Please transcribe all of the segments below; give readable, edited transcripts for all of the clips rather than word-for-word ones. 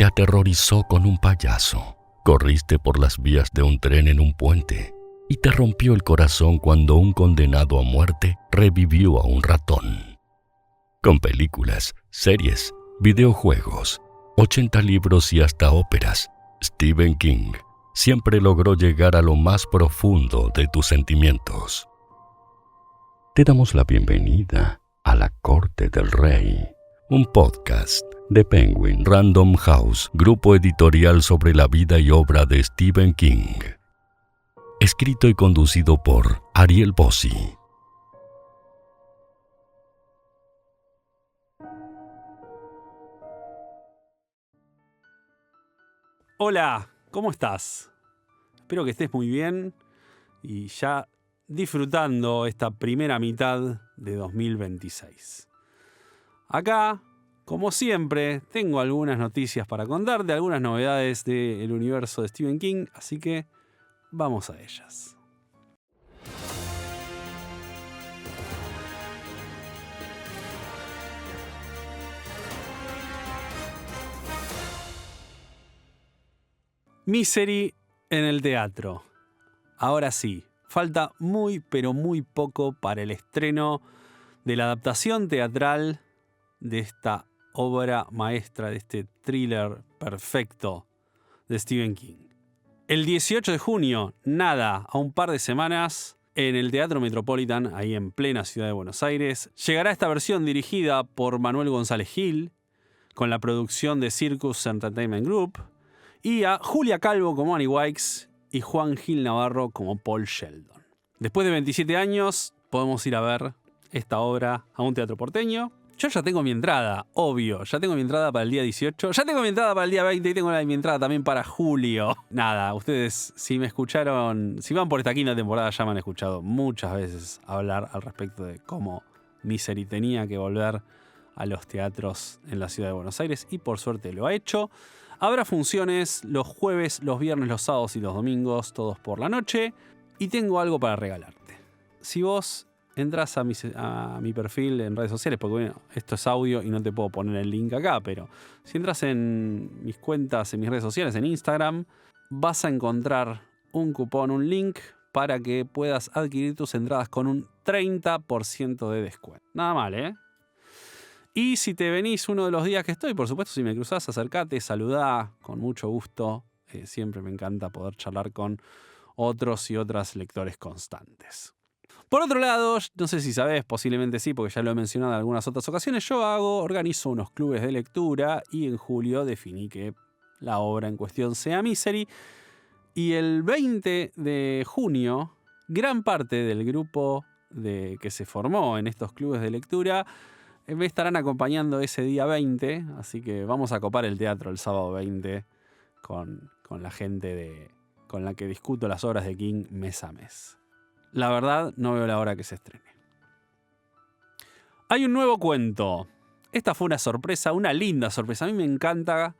te aterrorizó con un payaso. Corriste por las vías de un tren en un puente y te rompió el corazón cuando un condenado a muerte revivió a un ratón. Con películas, series, videojuegos, 80 libros y hasta óperas, Stephen King siempre logró llegar a lo más profundo de tus sentimientos. Te damos la bienvenida a La Corte del Rey, un podcast de Penguin Random House, grupo editorial sobre la vida y obra de Stephen King. Escrito y conducido por Ariel Bossi. Hola, ¿cómo estás? Espero que estés muy bien y ya disfrutando esta primera mitad de 2026. Acá, como siempre, tengo algunas noticias para contarte, algunas novedades del universo de Stephen King, así que vamos a ellas. Misery en el teatro. Ahora sí, falta muy pero muy poco para el estreno de la adaptación teatral de esta obra maestra, de este thriller perfecto de Stephen King. El 18 de junio, nada, a un par de semanas, en el Teatro Metropolitan, ahí en plena ciudad de Buenos Aires, llegará esta versión dirigida por Manuel González Gil, con la producción de Circus Entertainment Group, y a Julia Calvo como Annie Wilkes y Juan Gil Navarro como Paul Sheldon. Después de 27 años, podemos ir a ver esta obra a un teatro porteño. Yo ya tengo mi entrada, obvio. Ya tengo mi entrada para el día 18. Ya tengo mi entrada para el día 20 y tengo mi entrada también para julio. Nada, ustedes si me escucharon, si van por esta quinta temporada ya me han escuchado muchas veces hablar al respecto de cómo Misery tenía que volver a los teatros en la ciudad de Buenos Aires y por suerte lo ha hecho. Habrá funciones los jueves, los viernes, los sábados y los domingos, todos por la noche. Y tengo algo para regalarte. Si vos entras a mi perfil en redes sociales, porque bueno, esto es audio y no te puedo poner el link acá, pero si entras en mis cuentas, en mis redes sociales, en Instagram, vas a encontrar un cupón, un link para que puedas adquirir tus entradas con un 30% de descuento. Nada mal, ¿eh? Y si te venís uno de los días que estoy, por supuesto, si me cruzás, acercate, saludá, con mucho gusto. Siempre me encanta poder charlar con otros y otras lectores constantes. Por otro lado, no sé si sabés, posiblemente sí, porque ya lo he mencionado en algunas otras ocasiones, organizo unos clubes de lectura y en julio definí que la obra en cuestión sea Misery. Y el 20 de junio, gran parte del grupo que se formó en estos clubes de lectura me estarán acompañando ese día 20, así que vamos a copar el teatro el sábado 20 con la gente con la que discuto las obras de King mes a mes. La verdad, no veo la hora que se estrene. Hay un nuevo cuento. Esta fue una sorpresa, una linda sorpresa. A mí me encanta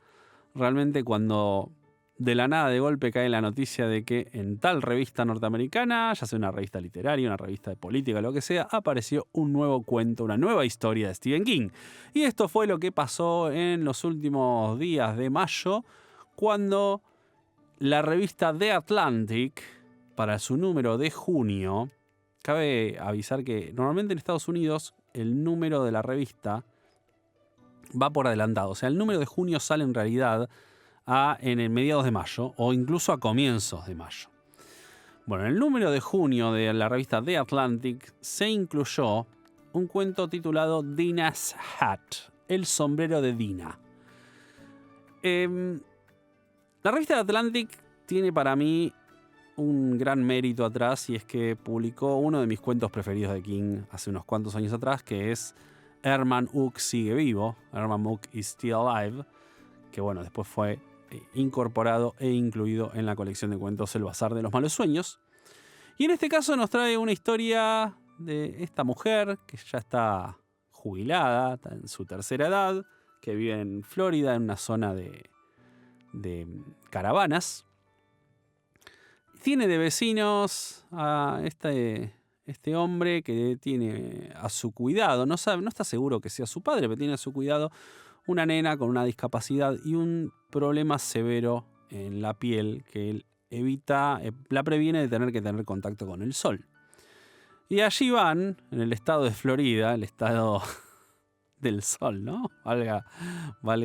realmente cuando de la nada de golpe cae la noticia de que en tal revista norteamericana, ya sea una revista literaria, una revista de política, lo que sea, apareció un nuevo cuento, una nueva historia de Stephen King. Y esto fue lo que pasó en los últimos días de mayo, cuando la revista The Atlantic, para su número de junio, cabe avisar que normalmente en Estados Unidos el número de la revista va por adelantado. O sea, el número de junio sale en realidad en el mediados de mayo o incluso a comienzos de mayo. Bueno, en el número de junio de la revista The Atlantic se incluyó un cuento titulado Dina's Hat, el sombrero de Dina. La revista The Atlantic tiene para mí un gran mérito atrás, y es que publicó uno de mis cuentos preferidos de King hace unos cuantos años atrás, que es Herman Hook sigue vivo, Herman Hook is still alive, que bueno, después fue incorporado e incluido en la colección de cuentos El Bazar de los Malos Sueños. Y en este caso nos trae una historia de esta mujer que ya está jubilada, está en su tercera edad, que vive en Florida, en una zona de caravanas. Tiene de vecinos a este hombre que tiene a su cuidado, no está seguro que sea su padre, pero tiene a su cuidado una nena con una discapacidad y un problema severo en la piel que la previene de tener que tener contacto con el sol. Y allí van, en el estado de Florida, el estado del sol, ¿no? Valga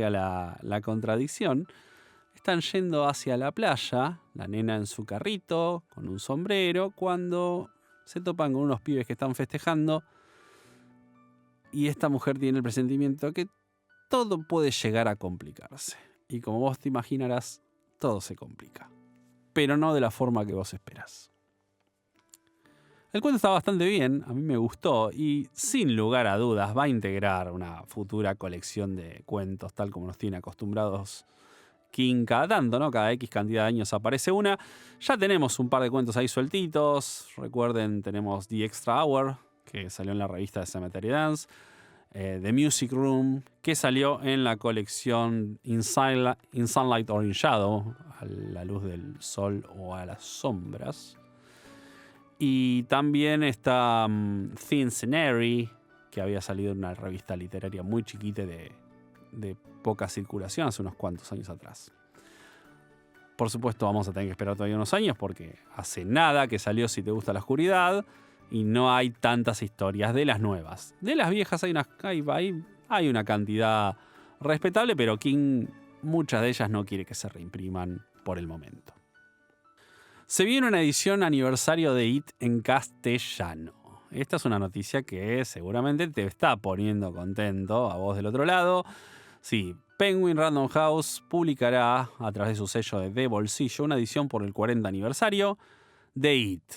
la contradicción. Están yendo hacia la playa, la nena en su carrito, con un sombrero, cuando se topan con unos pibes que están festejando y esta mujer tiene el presentimiento que todo puede llegar a complicarse. Y como vos te imaginarás, todo se complica, pero no de la forma que vos esperás. El cuento está bastante bien, a mí me gustó y sin lugar a dudas va a integrar una futura colección de cuentos tal como nos tiene acostumbrados King cada tanto, ¿no? Cada X cantidad de años aparece una. Ya tenemos un par de cuentos ahí sueltitos. Recuerden, tenemos The Extra Hour, que salió en la revista de Cemetery Dance. The Music Room, que salió en la colección In Sunlight or in Shadow, a la luz del sol o a las sombras. Y también está Thin Scenery, que había salido en una revista literaria muy chiquita de poca circulación hace unos cuantos años atrás. Por supuesto vamos a tener que esperar todavía unos años porque hace nada que salió Si te gusta la oscuridad y no hay tantas historias de las nuevas. De las viejas hay una cantidad respetable, pero King muchas de ellas no quiere que se reimpriman por el momento. Se viene una edición aniversario de It en castellano. Esta es una noticia que seguramente te está poniendo contento a vos del otro lado. Sí, Penguin Random House publicará a través de su sello de bolsillo una edición por el 40 aniversario de It.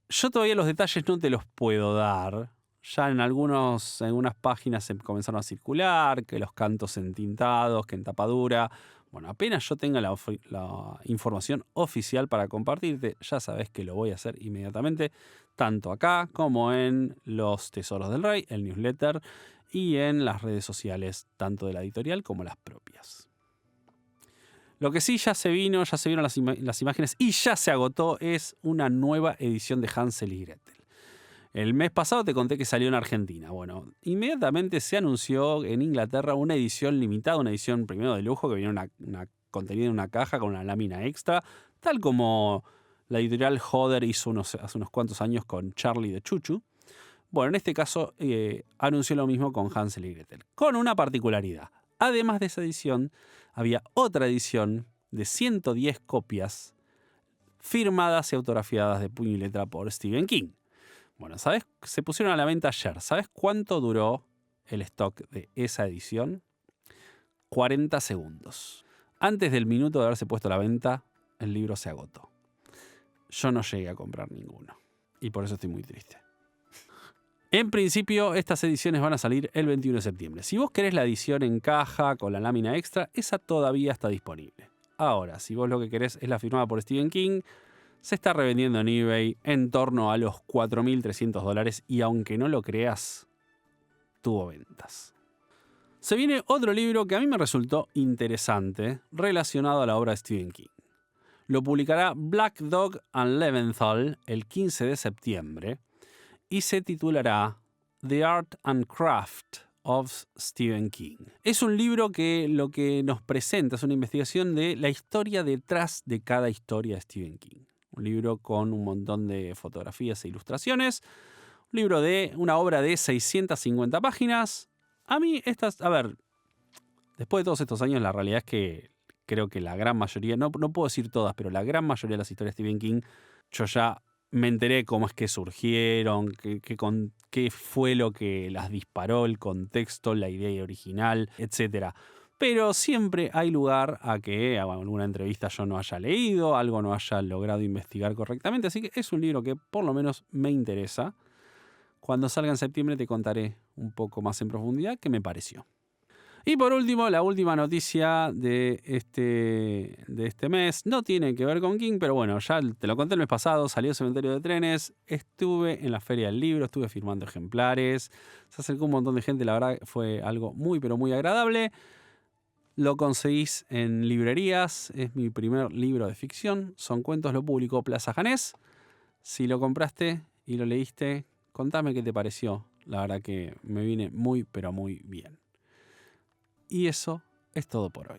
Yo todavía los detalles no te los puedo dar. Ya en algunas páginas se comenzaron a circular, que los cantos entintados, que en tapadura. Bueno, apenas yo tenga la información oficial para compartirte, ya sabes que lo voy a hacer inmediatamente, tanto acá como en Los Tesoros del Rey, el newsletter, y en las redes sociales, tanto de la editorial como las propias. Lo que sí ya se vieron las imágenes y ya se agotó es una nueva edición de Hansel y Gretel. El mes pasado te conté que salió en Argentina. Bueno, inmediatamente se anunció en Inglaterra una edición limitada, una edición primero de lujo que venía contenida en una caja con una lámina extra, tal como la editorial Hodder hizo hace unos cuantos años con Charlie de Chuchu. Bueno, en este caso anunció lo mismo con Hansel y Gretel, con una particularidad. Además de esa edición, había otra edición de 110 copias firmadas y autografiadas de puño y letra por Stephen King. Bueno, ¿sabes? Se pusieron a la venta ayer. ¿Sabes cuánto duró el stock de esa edición? 40 segundos. Antes del minuto de haberse puesto a la venta, el libro se agotó. Yo no llegué a comprar ninguno. Y por eso estoy muy triste. En principio, estas ediciones van a salir el 21 de septiembre. Si vos querés la edición en caja con la lámina extra, esa todavía está disponible. Ahora, si vos lo que querés es la firmada por Stephen King, se está revendiendo en eBay en torno a los $4.300 y aunque no lo creas, tuvo ventas. Se viene otro libro que a mí me resultó interesante relacionado a la obra de Stephen King. Lo publicará Black Dog and Leventhal el 15 de septiembre y se titulará The Art and Craft of Stephen King. Es un libro que lo que nos presenta es una investigación de la historia detrás de cada historia de Stephen King. Un libro con un montón de fotografías e ilustraciones. Un libro de una obra de 650 páginas. A mí después de todos estos años, la realidad es que creo que la gran mayoría, no puedo decir todas, pero la gran mayoría de las historias de Stephen King, yo ya me enteré cómo es que surgieron, qué fue lo que las disparó, el contexto, la idea original, etc. Pero siempre hay lugar a que alguna entrevista yo no haya leído, algo no haya logrado investigar correctamente. Así que es un libro que por lo menos me interesa. Cuando salga en septiembre te contaré un poco más en profundidad qué me pareció. Y por último, la última noticia de este mes no tiene que ver con King, pero bueno, ya te lo conté el mes pasado, salió Cementerio de Trenes, estuve en la Feria del Libro, estuve firmando ejemplares, se acercó un montón de gente, la verdad fue algo muy pero muy agradable. Lo conseguís en librerías, es mi primer libro de ficción, Son cuentos, lo publicó Plaza Janés. Si lo compraste y lo leíste, contame qué te pareció, la verdad que me viene muy pero muy bien. Y eso es todo por hoy.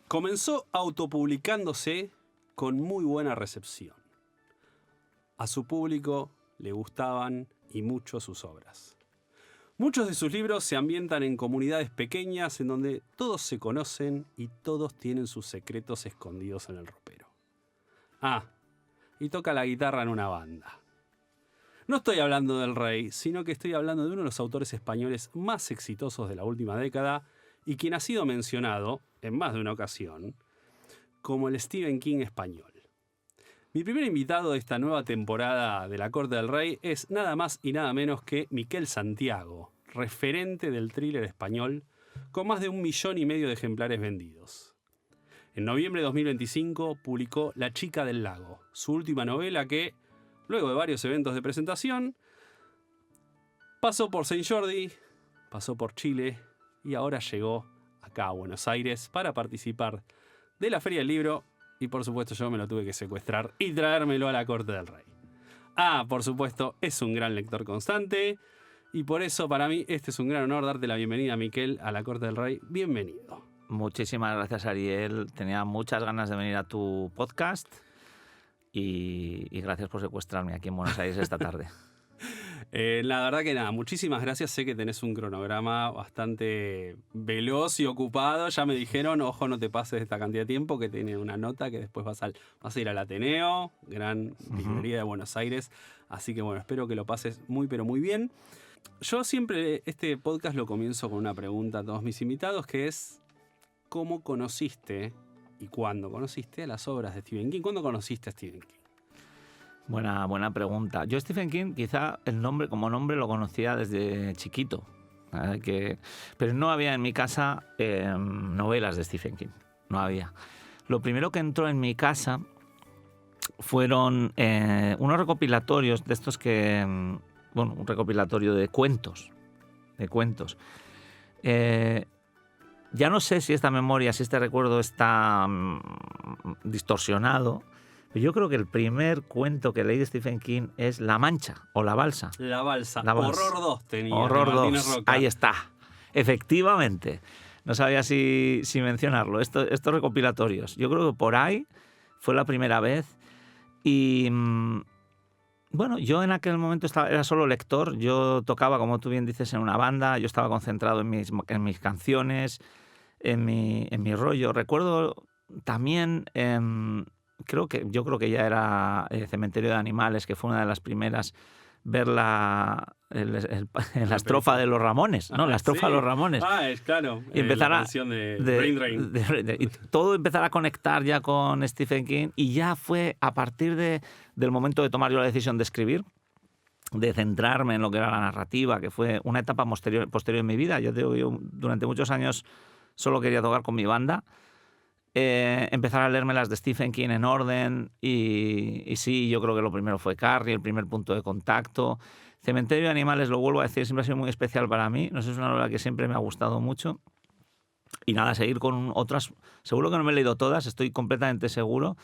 Comenzó autopublicándose con muy buena recepción. A su público le gustaban y mucho sus obras. Muchos de sus libros se ambientan en comunidades pequeñas en donde todos se conocen y todos tienen sus secretos escondidos en el ropero. Y toca la guitarra en una banda. No estoy hablando del Rey, sino que estoy hablando de uno de los autores españoles más exitosos de la última década y quien ha sido mencionado, en más de una ocasión, como el Stephen King español. Mi primer invitado de esta nueva temporada de La Corte del Rey es nada más y nada menos que Miquel Santiago, referente del thriller español, con más de 1,5 millones de ejemplares vendidos. En noviembre de 2025 publicó La chica del lago, su última novela que, luego de varios eventos de presentación, pasó por Saint Jordi, pasó por Chile y ahora llegó acá a Buenos Aires para participar de la Feria del Libro y por supuesto yo me lo tuve que secuestrar y traérmelo a la Corte del Rey. Por supuesto, es un gran lector constante y por eso para mí este es un gran honor darte la bienvenida, Miquel, a la Corte del Rey. Bienvenido. Muchísimas gracias, Ariel. Tenía muchas ganas de venir a tu podcast y gracias por secuestrarme aquí en Buenos Aires esta tarde. La verdad que nada, muchísimas gracias. Sé que tenés un cronograma bastante veloz y ocupado. Ya me dijeron, ojo, no te pases esta cantidad de tiempo, que tiene una nota que después vas a ir al Ateneo, gran librería de Buenos Aires. Así que bueno, espero que lo pases muy, pero muy bien. Yo siempre este podcast lo comienzo con una pregunta a todos mis invitados, que es ¿cómo conociste y cuándo conociste las obras de Stephen King? ¿Cuándo conociste a Stephen King? Buena pregunta. Yo Stephen King quizá como nombre lo conocía desde chiquito, pero no había en mi casa novelas de Stephen King, no había. Lo primero que entró en mi casa fueron unos recopilatorios de estos un recopilatorio de cuentos. Ya no sé si esta memoria, si este recuerdo está distorsionado, pero yo creo que el primer cuento que leí de Stephen King es La Mancha o La Balsa. La Balsa. Horror 2 tenía. Horror 2. Ahí está. Efectivamente. No sabía si mencionarlo. Estos recopilatorios. Yo creo que por ahí fue la primera vez. Y bueno, yo en aquel momento era solo lector. Yo tocaba, como tú bien dices, en una banda. Yo estaba concentrado en mis canciones, en mi rollo. Recuerdo también... Yo creo que ya era Cementerio de Animales, que fue una de las primeras, ver la estrofa de los Ramones, ¿no? La estrofa de los Ramones. Es claro. Y empezar la canción de Brain Drain. Y todo empezar a conectar ya con Stephen King, y ya fue a partir del momento de tomar yo la decisión de escribir, de centrarme en lo que era la narrativa, que fue una etapa posterior en mi vida. Yo durante muchos años solo quería tocar con mi banda. Empezar a leerme las de Stephen King en orden y sí, yo creo que lo primero fue Carrie, el primer punto de contacto. Cementerio de Animales, lo vuelvo a decir, siempre ha sido muy especial para mí. No sé, es una novela que siempre me ha gustado mucho. Y nada, seguir con otras. Seguro que no me he leído todas, estoy completamente seguro,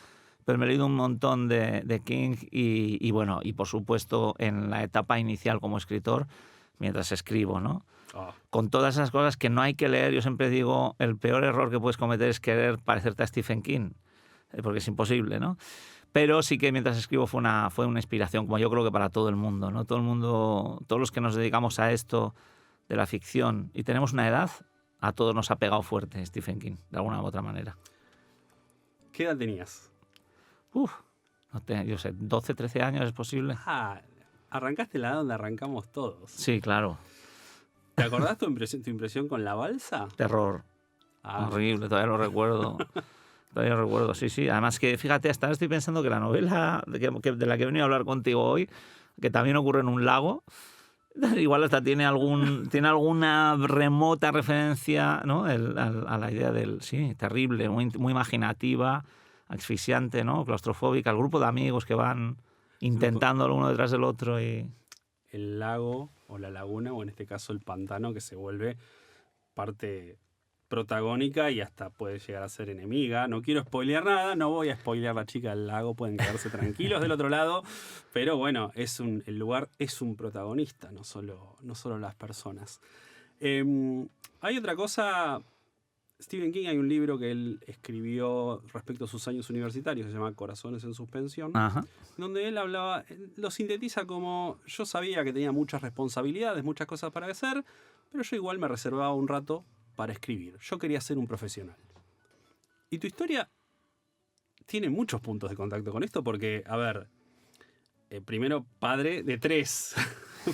pero me he leído un montón de King y bueno, y por supuesto en la etapa inicial como escritor, mientras escribo, ¿no? Con todas esas cosas que no hay que leer. Yo siempre digo, el peor error que puedes cometer es querer parecerte a Stephen King, porque es imposible, ¿no? Pero sí que mientras escribo fue una inspiración, como yo creo que para todo el mundo, ¿no? Todo el mundo, todos los que nos dedicamos a esto de la ficción y tenemos una edad, a todos nos ha pegado fuerte Stephen King, de alguna u otra manera. ¿Qué edad tenías? Yo sé, 12, 13 años es posible. Arrancaste la edad donde arrancamos todos. Sí, claro. ¿Te acordás tu impresión con La Balsa? Terror. Horrible, todavía lo recuerdo. Sí. Además que, fíjate, hasta estoy pensando que la novela de la que he venido a hablar contigo hoy, que también ocurre en un lago, igual hasta tiene alguna remota referencia, ¿no? a la idea del... Sí, terrible, muy imaginativa, asfixiante, ¿no? Claustrofóbica, el grupo de amigos que van intentándolo uno detrás del otro y... El lago o la laguna, o en este caso el pantano, que se vuelve parte protagónica y hasta puede llegar a ser enemiga. No quiero spoilear nada, no voy a spoilear La chica del lago, pueden quedarse tranquilos del otro lado, pero bueno, el lugar es un protagonista, no solo las personas. Hay otra cosa, Stephen King, hay un libro que él escribió respecto a sus años universitarios, que se llama Corazones en suspensión, Ajá. donde él hablaba, lo sintetiza como: yo sabía que tenía muchas responsabilidades, muchas cosas para hacer, pero yo igual me reservaba un rato para escribir. Yo quería ser un profesional. Y tu historia tiene muchos puntos de contacto con esto porque, a ver, primero padre de 3,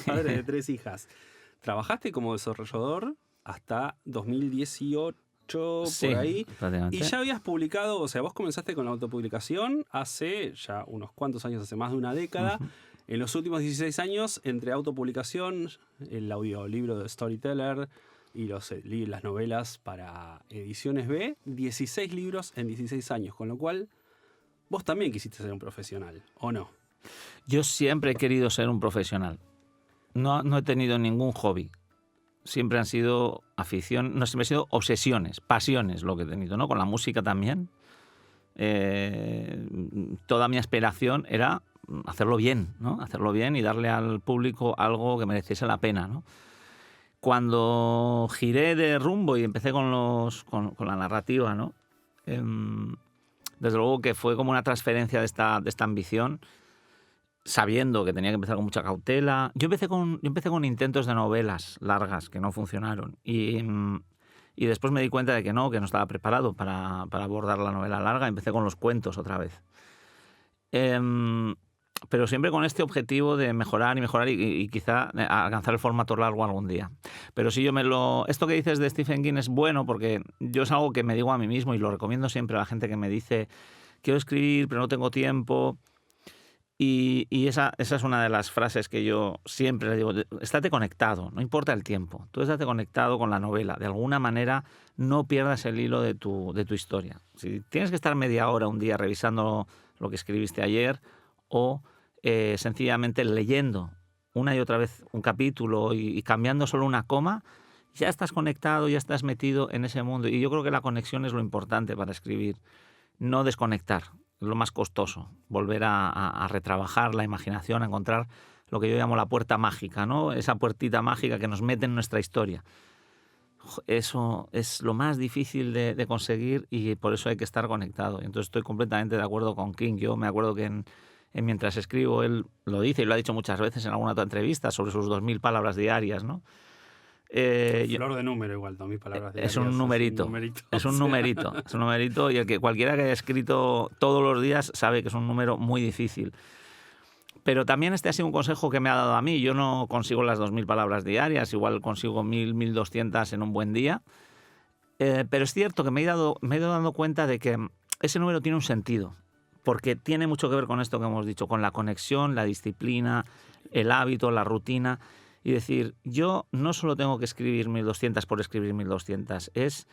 padre de 3 hijas. Trabajaste como desarrollador hasta 2018, Sí, por ahí. prácticamente. Y ya habías publicado, o sea, vos comenzaste con la autopublicación hace ya unos cuantos años, hace más de una década. Ujú. En los últimos 16 años, entre autopublicación, el audiolibro de Storyteller y las novelas para Ediciones B, 16 libros en 16 años, con lo cual vos también quisiste ser un profesional, ¿o no? Yo siempre he querido ser un profesional. No he tenido ningún hobby. Siempre han sido afición, no siempre han sido obsesiones, pasiones lo que he tenido, ¿no? Con la música también. Toda mi aspiración era hacerlo bien, ¿no? Hacerlo bien y darle al público algo que mereciese la pena, ¿no? Cuando giré de rumbo y empecé con la narrativa, ¿no? Desde luego que fue como una transferencia de esta ambición, sabiendo que tenía que empezar con mucha cautela. Yo empecé con intentos de novelas largas que no funcionaron y después me di cuenta de que no estaba preparado para abordar la novela larga. Empecé con los cuentos otra vez. Pero siempre con este objetivo de mejorar y quizá alcanzar el formato largo algún día. Pero si esto que dices de Stephen King es bueno porque yo es algo que me digo a mí mismo y lo recomiendo siempre a la gente que me dice: quiero escribir pero no tengo tiempo. Y esa es una de las frases que yo siempre le digo: estate conectado, no importa el tiempo, tú estate conectado con la novela, de alguna manera no pierdas el hilo de tu historia. Si tienes que estar media hora un día revisando lo que escribiste ayer o sencillamente leyendo una y otra vez un capítulo y cambiando solo una coma, ya estás conectado, ya estás metido en ese mundo. Y yo creo que la conexión es lo importante para escribir, no desconectar. Es lo más costoso, volver a retrabajar la imaginación, a encontrar lo que yo llamo la puerta mágica, ¿no? Esa puertita mágica que nos mete en nuestra historia. Eso es lo más difícil de conseguir y por eso hay que estar conectado. Entonces estoy completamente de acuerdo con King. Yo me acuerdo que mientras escribo, él lo dice y lo ha dicho muchas veces en alguna otra entrevista sobre sus 2000 palabras diarias, ¿no? Flor de número igual, 2000 palabras diarias. Es un numerito. Es un numerito y cualquiera que haya escrito todos los días sabe que es un número muy difícil. Pero también este ha sido un consejo que me ha dado a mí. Yo no consigo las 2000 palabras diarias, igual consigo 1000, 1200 en un buen día. Pero es cierto que me he ido dando cuenta de que ese número tiene un sentido, porque tiene mucho que ver con esto que hemos dicho, con la conexión, la disciplina, el hábito, la rutina. Y decir, yo no solo tengo que escribir 1200 por escribir 1200, es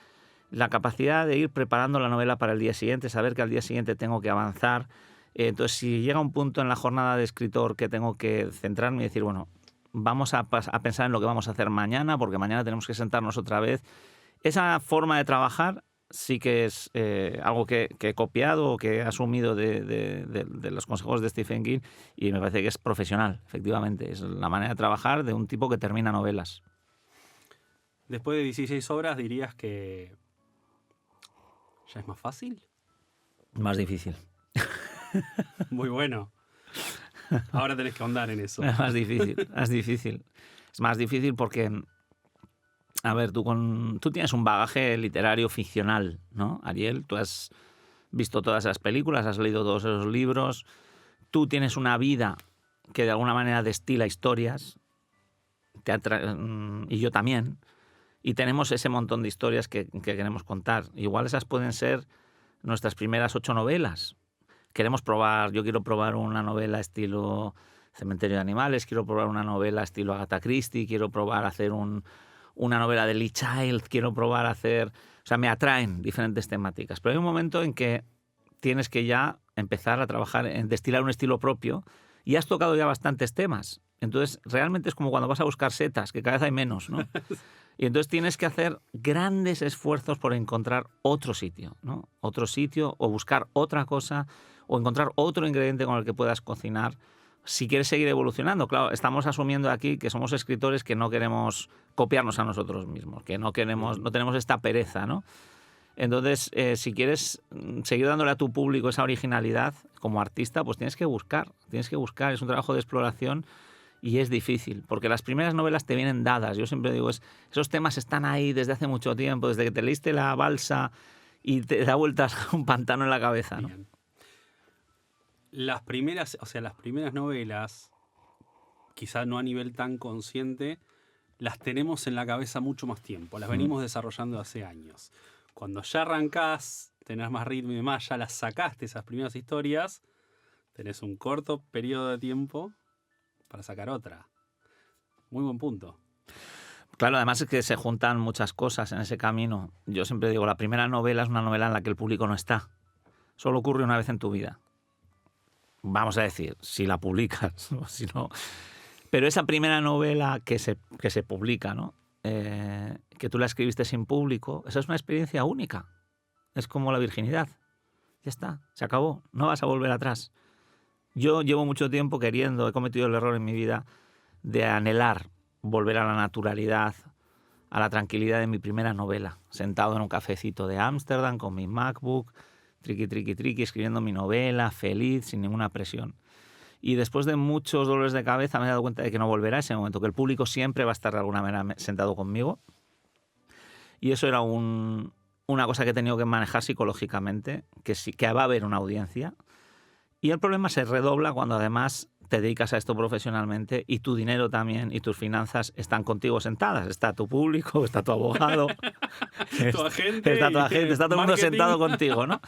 la capacidad de ir preparando la novela para el día siguiente, saber que al día siguiente tengo que avanzar. Entonces, si llega un punto en la jornada de escritor que tengo que centrarme y decir, bueno, vamos a pensar en lo que vamos a hacer mañana, porque mañana tenemos que sentarnos otra vez. Esa forma de trabajar sí que es algo que he copiado o que he asumido de los consejos de Stephen King y me parece que es profesional, efectivamente. Es la manera de trabajar de un tipo que termina novelas. Después de 16 obras, ¿dirías que ya es más fácil? Más difícil. Muy bueno. Ahora tenés que ahondar en eso. Es más difícil. Es más difícil porque... A ver, tú tienes un bagaje literario ficcional, ¿no, Ariel? Tú has visto todas esas películas, has leído todos esos libros. Tú tienes una vida que de alguna manera destila historias. Y yo también. Y tenemos ese montón de historias que queremos contar. Igual esas pueden ser nuestras primeras 8 novelas. Yo quiero probar una novela estilo Cementerio de Animales, quiero probar una novela estilo Agatha Christie, quiero probar hacer una novela de Lee Child, quiero probar hacer... O sea, me atraen diferentes temáticas. Pero hay un momento en que tienes que ya empezar a trabajar en destilar un estilo propio y has tocado ya bastantes temas. Entonces, realmente es como cuando vas a buscar setas, que cada vez hay menos, ¿no? Y entonces tienes que hacer grandes esfuerzos por encontrar otro sitio, ¿no? Otro sitio, o buscar otra cosa, o encontrar otro ingrediente con el que puedas cocinar. Si quieres seguir evolucionando, claro, estamos asumiendo aquí que somos escritores que no queremos copiarnos a nosotros mismos, que no tenemos esta pereza, ¿no? Entonces, si quieres seguir dándole a tu público esa originalidad como artista, pues tienes que buscar, es un trabajo de exploración y es difícil, porque las primeras novelas te vienen dadas. Yo siempre digo, esos temas están ahí desde hace mucho tiempo, desde que te leíste La Balsa y te da vueltas un pantano en la cabeza, ¿no? Las primeras novelas, quizá no a nivel tan consciente, las tenemos en la cabeza mucho más tiempo, las venimos desarrollando hace años. Cuando ya arrancás, tenés más ritmo y demás, ya las sacaste esas primeras historias, tenés un corto periodo de tiempo para sacar otra. Muy buen punto. Claro, además es que se juntan muchas cosas en ese camino. Yo siempre digo, la primera novela es una novela en la que el público no está. Solo ocurre una vez en tu vida. Vamos a decir, si la publicas, o si no. Pero esa primera novela que se publica, ¿no? Que tú la escribiste sin público, esa es una experiencia única. Es como la virginidad. Ya está, se acabó, no vas a volver atrás. Yo llevo mucho tiempo he cometido el error en mi vida de anhelar volver a la naturalidad, a la tranquilidad de mi primera novela, sentado en un cafecito de Ámsterdam con mi MacBook, triqui, escribiendo mi novela, feliz, sin ninguna presión. Y después de muchos dolores de cabeza me he dado cuenta de que no volverá ese momento, que el público siempre va a estar de alguna manera sentado conmigo. Y eso era una cosa que he tenido que manejar psicológicamente, que va a haber una audiencia. Y el problema se redobla cuando además te dedicas a esto profesionalmente y tu dinero también y tus finanzas están contigo sentadas. Está tu público, está tu abogado, tu agente, está todo el mundo sentado contigo, ¿no?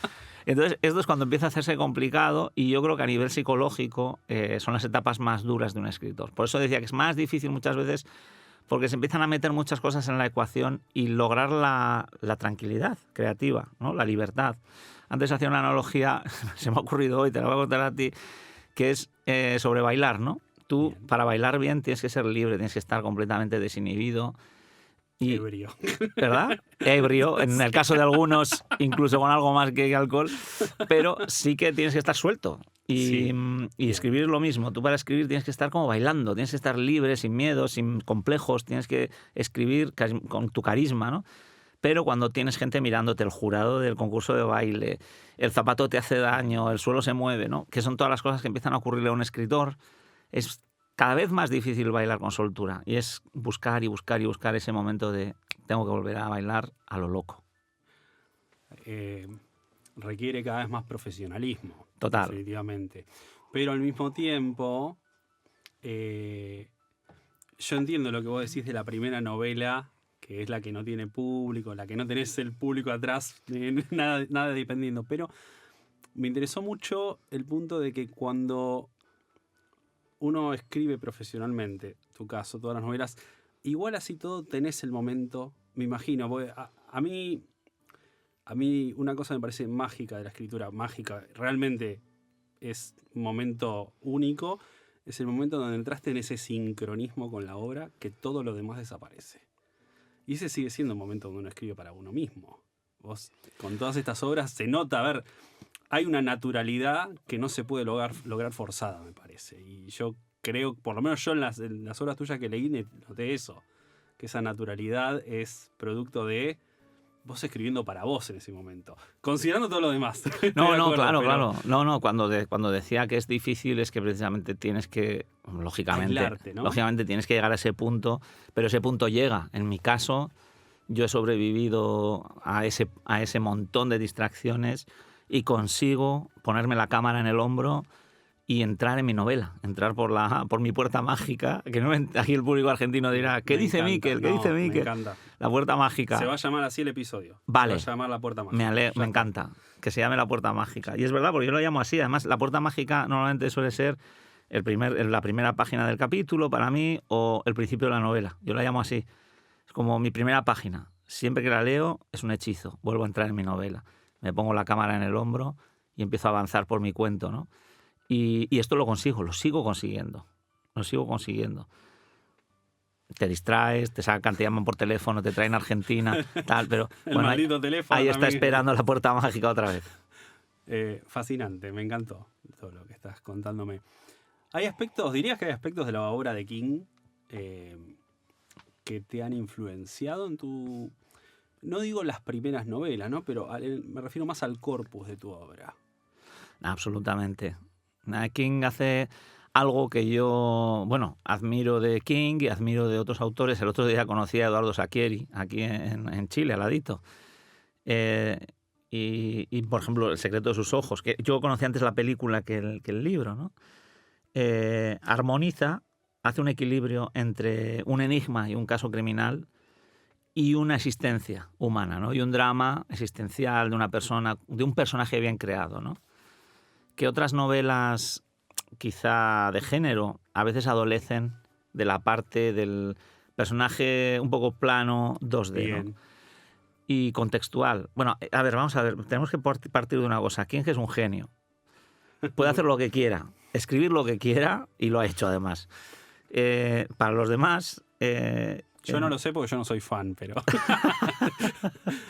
Entonces, esto es cuando empieza a hacerse complicado y yo creo que a nivel psicológico son las etapas más duras de un escritor. Por eso decía que es más difícil muchas veces porque se empiezan a meter muchas cosas en la ecuación y lograr la tranquilidad creativa, ¿no? La libertad. Antes hacía una analogía, se me ha ocurrido hoy, te la voy a contar a ti, que es sobre bailar, ¿no? Tú, bien, para bailar bien, tienes que ser libre, tienes que estar completamente desinhibido. Y, ebrio. ¿Verdad? Ebrio, en el caso de algunos, incluso con algo más que alcohol, pero sí que tienes que estar suelto. Y escribir lo mismo. Tú para escribir tienes que estar como bailando, tienes que estar libre, sin miedo, sin complejos, tienes que escribir con tu carisma, ¿no? Pero cuando tienes gente mirándote, el jurado del concurso de baile, el zapato te hace daño, el suelo se mueve, ¿no? Que son todas las cosas que empiezan a ocurrirle a un escritor. Es cada vez más difícil bailar con soltura. Y es buscar ese momento de tengo que volver a bailar a lo loco. Requiere cada vez más profesionalismo. Total. Definitivamente. Pero al mismo tiempo, yo entiendo lo que vos decís de la primera novela, que es la que no tiene público, la que no tenés el público atrás, nada dependiendo. Pero me interesó mucho el punto de que cuando uno escribe profesionalmente, tu caso, todas las novelas, igual así todo tenés el momento, me imagino. A mí una cosa me parece mágica de la escritura, mágica, realmente es un momento único, es el momento donde entraste en ese sincronismo con la obra, que todo lo demás desaparece. Y ese sigue siendo un momento donde uno escribe para uno mismo. Vos, con todas estas obras, se nota, hay una naturalidad que no se puede lograr forzada, me parece. Y yo creo, por lo menos yo en las obras tuyas que leí, noté eso. Que esa naturalidad es producto de vos escribiendo para vos en ese momento. Considerando todo lo demás. Claro. No, cuando decía que es difícil es que precisamente tienes que, lógicamente, aislarte, ¿no? Lógicamente tienes que llegar a ese punto, pero ese punto llega. En mi caso, yo he sobrevivido a ese montón de distracciones y consigo ponerme la cámara en el hombro y entrar en mi novela, entrar por mi puerta mágica, que no, aquí el público argentino dirá, ¿qué dice Miquel? ¿Qué dice Miquel? Me encanta. La puerta mágica. Se va a llamar así el episodio. Vale. Se va a llamar La Puerta Mágica. Me encanta que se llame La Puerta Mágica. Y es verdad, porque yo lo llamo así. Además, La Puerta Mágica normalmente suele ser la primera página del capítulo para mí o el principio de la novela. Yo la llamo así. Es como mi primera página. Siempre que la leo es un hechizo. Vuelvo a entrar en mi novela. Me pongo la cámara en el hombro y empiezo a avanzar por mi cuento, ¿no? Y esto lo consigo, lo sigo consiguiendo. te distraes, te sacan, te llaman por teléfono, te traen a Argentina, tal, pero El bueno, maldito teléfono ahí está también. esperando la puerta mágica otra vez. Fascinante, me encantó todo lo que estás contándome. ¿Hay aspectos, dirías que hay aspectos de la obra de King que te han influenciado en tu... No digo las primeras novelas, ¿no? Pero me refiero más al corpus de tu obra. Absolutamente. King hace algo que yo, bueno, admiro de King y admiro de otros autores. El otro día conocí a Eduardo Sacchieri, aquí en Chile, al ladito. Y, por ejemplo, El secreto de sus ojos, que yo conocí antes la película que el libro, ¿no? Armoniza, hace un equilibrio entre un enigma y un caso criminal y una existencia humana, ¿no? Y un drama existencial de una persona, de un personaje bien creado, ¿no? Que otras novelas, quizá de género, a veces adolecen de la parte del personaje un poco plano, 2D, ¿no? Y contextual. Bueno, a ver, vamos a ver, tenemos que partir de una cosa. King es un genio. Puede hacer lo que quiera, escribir lo que quiera, y lo ha hecho además. Para los demás... yo no lo sé porque yo no soy fan, pero...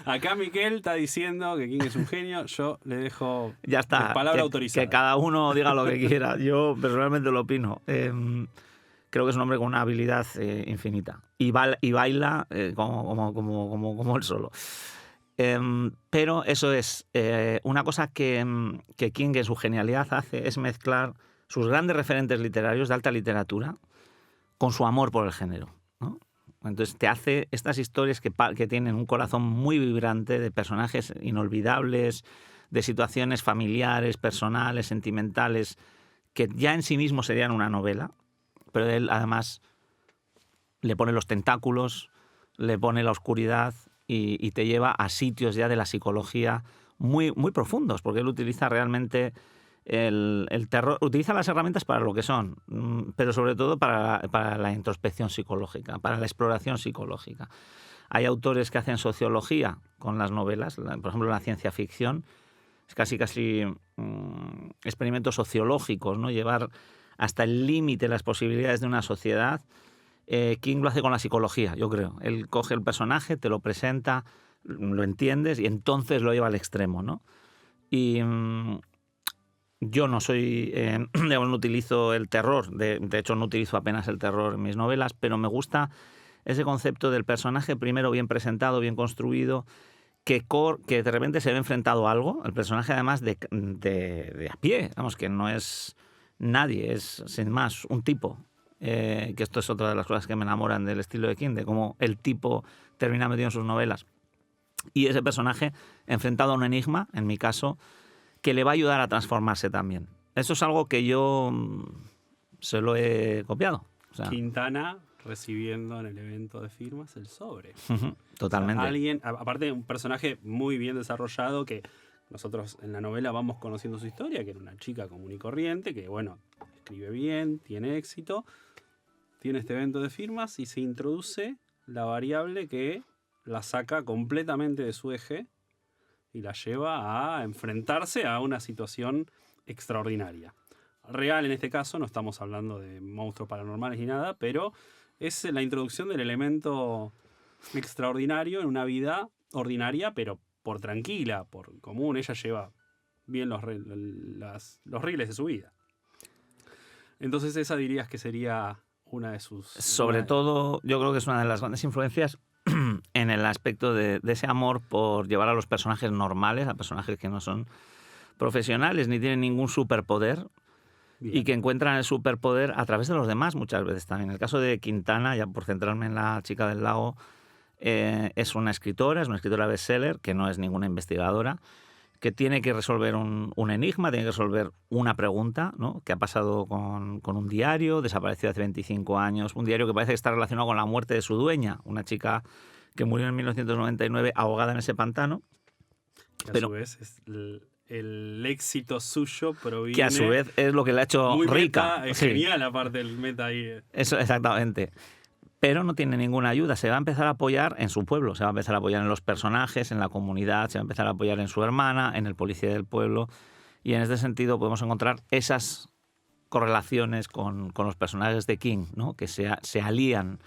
Acá Miquel está diciendo que King es un genio, yo le dejo ya está, palabra autorizada. Que cada uno diga lo que quiera. Yo personalmente lo opino. Creo que es un hombre con una habilidad infinita. Y baila como él solo. Pero eso es una cosa que King en su genialidad hace, es mezclar sus grandes referentes literarios de alta literatura con su amor por el género, ¿no? Entonces te hace estas historias que tienen un corazón muy vibrante, de personajes inolvidables, de situaciones familiares, personales, sentimentales, que ya en sí mismos serían una novela, pero él además le pone los tentáculos, le pone la oscuridad y te lleva a sitios ya de la psicología muy, muy profundos, porque él utiliza realmente el terror, utiliza las herramientas para lo que son, pero sobre todo para la introspección psicológica, para la exploración psicológica. Hay autores que hacen sociología con las novelas, por ejemplo, la ciencia ficción, es casi experimentos sociológicos, ¿no? Llevar hasta el límite las posibilidades de una sociedad. King lo hace con la psicología, yo creo. Él coge el personaje, te lo presenta, lo entiendes y entonces lo lleva al extremo, ¿no? Y yo no soy, digamos, no utilizo el terror, de hecho no utilizo apenas el terror en mis novelas, pero me gusta ese concepto del personaje primero bien presentado, bien construido, que de repente se ve enfrentado a algo, el personaje además de a pie, vamos, que no es nadie, es sin más un tipo, que esto es otra de las cosas que me enamoran del estilo de King, de cómo el tipo termina metido en sus novelas. Y ese personaje enfrentado a un enigma, en mi caso, que le va a ayudar a transformarse también. Eso es algo que yo se lo he copiado. O sea, Quintana recibiendo en el evento de firmas el sobre. Totalmente. O sea, alguien, aparte de un personaje muy bien desarrollado, que nosotros en la novela vamos conociendo su historia, que era una chica común y corriente, que bueno, escribe bien, tiene éxito, tiene este evento de firmas y se introduce la variable que la saca completamente de su eje y la lleva a enfrentarse a una situación extraordinaria. Real en este caso, no estamos hablando de monstruos paranormales ni nada, pero es la introducción del elemento extraordinario en una vida ordinaria, pero por tranquila, por común. Ella lleva bien los rieles de su vida. Entonces esa dirías que sería una de sus... Sobre todo, yo creo que es una de las grandes influencias en el aspecto de ese amor por llevar a los personajes normales, a personajes que no son profesionales ni tienen ningún superpoder. Bien. Y que encuentran el superpoder a través de los demás muchas veces también. En el caso de Quintana, ya por centrarme en la chica del lago, es una escritora bestseller, que no es ninguna investigadora, que tiene que resolver un enigma, tiene que resolver una pregunta, ¿no? Que ha pasado con un diario, desapareció hace 25 años, un diario que parece que está relacionado con la muerte de su dueña, una chica que murió en 1999 ahogada en ese pantano. Que a su vez es el éxito suyo proviene... Que a su vez es lo que le ha hecho muy rica. Meta, es genial aparte del meta ahí. Eso, exactamente. Pero no tiene ninguna ayuda. Se va a empezar a apoyar en su pueblo, se va a empezar a apoyar en los personajes, en la comunidad, se va a empezar a apoyar en su hermana, en el policía del pueblo. Y en este sentido podemos encontrar esas correlaciones con los personajes de King, ¿no? Que se alían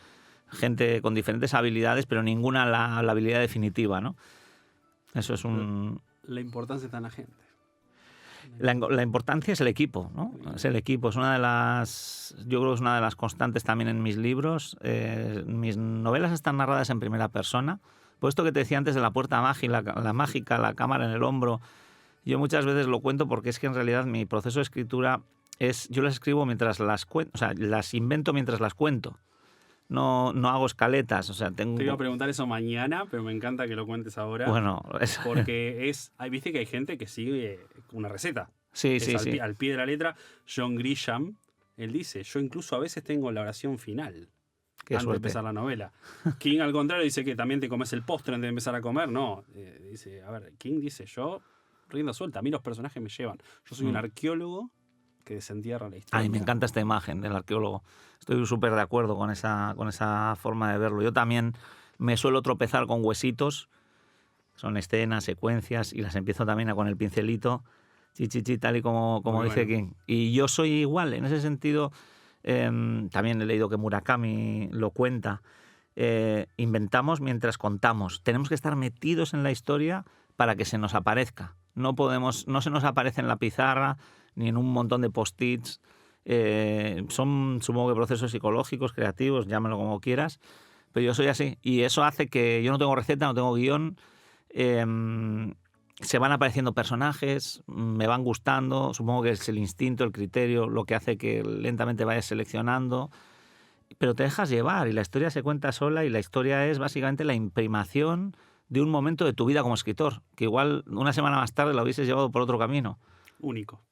gente con diferentes habilidades, pero ninguna la habilidad definitiva, ¿no? Eso es La importancia está en la gente. La importancia es el equipo, ¿no? Es el equipo, yo creo que es una de las constantes también en mis libros. Mis novelas están narradas en primera persona. Por esto que te decía antes de la puerta mágica, la cámara en el hombro, yo muchas veces lo cuento porque es que en realidad mi proceso de escritura yo las escribo mientras las cuento, o sea, las invento mientras las cuento. No hago escaletas, o sea, Te iba a preguntar eso mañana, pero me encanta que lo cuentes ahora. Bueno, porque viste que hay gente que sigue una receta. Sí. Al pie de la letra. John Grisham, él dice, yo incluso a veces tengo la oración final antes de empezar la novela. King, al contrario, dice que también te comes el postre antes de empezar a comer. No, dice, a ver, King dice, yo rienda suelta, a mí los personajes me llevan. Yo soy un arqueólogo que desentierra la historia. Ay, me encanta esta imagen del arqueólogo. Estoy súper de acuerdo con esa forma de verlo. Yo también me suelo tropezar con huesitos. Son escenas, secuencias, y las empiezo también con el pincelito, tal y como dice King. Y yo soy igual, en ese sentido. También he leído que Murakami lo cuenta. Inventamos mientras contamos. Tenemos que estar metidos en la historia para que se nos aparezca. No se nos aparece en la pizarra ni en un montón de post-its. Son, supongo que procesos psicológicos, creativos, llámalo como quieras, pero yo soy así. Y eso hace que yo no tengo receta, no tengo guión. Se van apareciendo personajes, me van gustando. Supongo que es el instinto, el criterio, lo que hace que lentamente vayas seleccionando. Pero te dejas llevar y la historia se cuenta sola, y la historia es básicamente la imprimación de un momento de tu vida como escritor, que igual una semana más tarde lo hubieses llevado por otro camino. Único.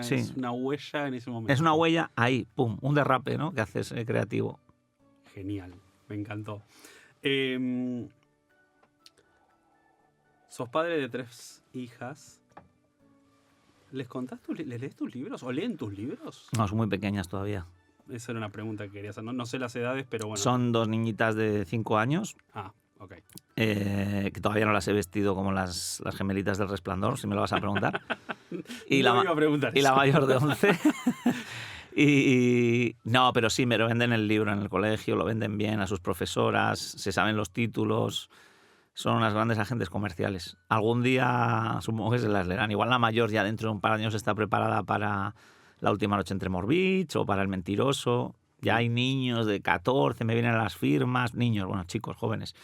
Sí. Es una huella en ese momento. Es una huella ahí, pum, un derrape, ¿no? Que haces creativo. Genial, me encantó. Sos padre de 3 hijas. ¿Les lees tus libros o leen tus libros? No, son muy pequeñas todavía. Esa era una pregunta que quería hacer. No sé las edades, pero bueno. Son 2 niñitas de 5 años. Ok. Que todavía no las he vestido como las gemelitas del Resplandor, si me lo vas a preguntar. Y no me iba a preguntar y eso. La mayor de 11. No, pero sí, me lo venden el libro en el colegio, lo venden bien a sus profesoras, se saben los títulos. Son unas grandes agentes comerciales. Algún día supongo que se las leerán. Igual la mayor ya dentro de un par de años está preparada para La última noche en Tremor Beach o para El mentiroso. Ya hay niños de 14, me vienen las firmas. Niños, bueno, chicos, jóvenes.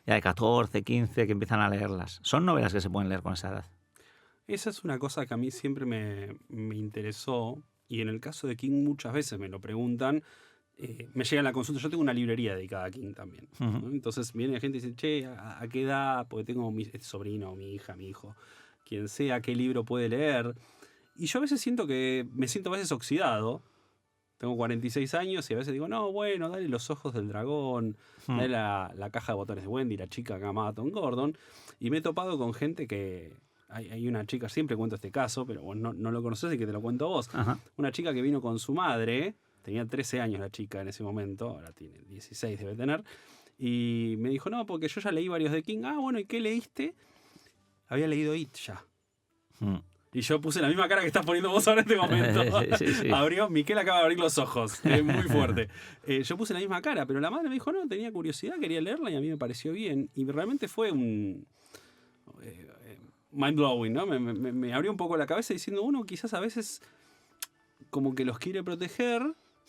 Ya de 14, 15 que empiezan a leerlas. Son novelas que se pueden leer con esa edad. Esa es una cosa que a mí siempre me interesó. Y en el caso de King muchas veces me lo preguntan. Me llega la consulta. Yo tengo una librería dedicada a King también, ¿no? Entonces viene la gente y dice, che, ¿a qué edad? Porque tengo mi sobrino, mi hija, mi hijo, quien sea, ¿qué libro puede leer? Y yo a veces me siento a veces oxidado. Tengo 46 años y a veces digo, no, bueno, dale Los ojos del dragón, dale la caja de botones de Wendy, la chica que amaba a Tom Gordon. Y me he topado con gente que... Hay una chica, siempre cuento este caso, pero bueno, no lo conoces, así que te lo cuento a vos. Ajá. Una chica que vino con su madre. Tenía 13 años la chica en ese momento, ahora tiene 16, debe tener. Y me dijo, no, porque yo ya leí varios de King. Ah, bueno, ¿y qué leíste? Había leído It ya. Y yo puse la misma cara que estás poniendo vos ahora en este momento. Sí. Miquel acaba de abrir los ojos, es muy fuerte. Yo puse la misma cara, pero la madre me dijo, no, tenía curiosidad, quería leerla y a mí me pareció bien. Y realmente fue un... mind-blowing, ¿no? Me abrió un poco la cabeza diciendo, uno quizás a veces como que los quiere proteger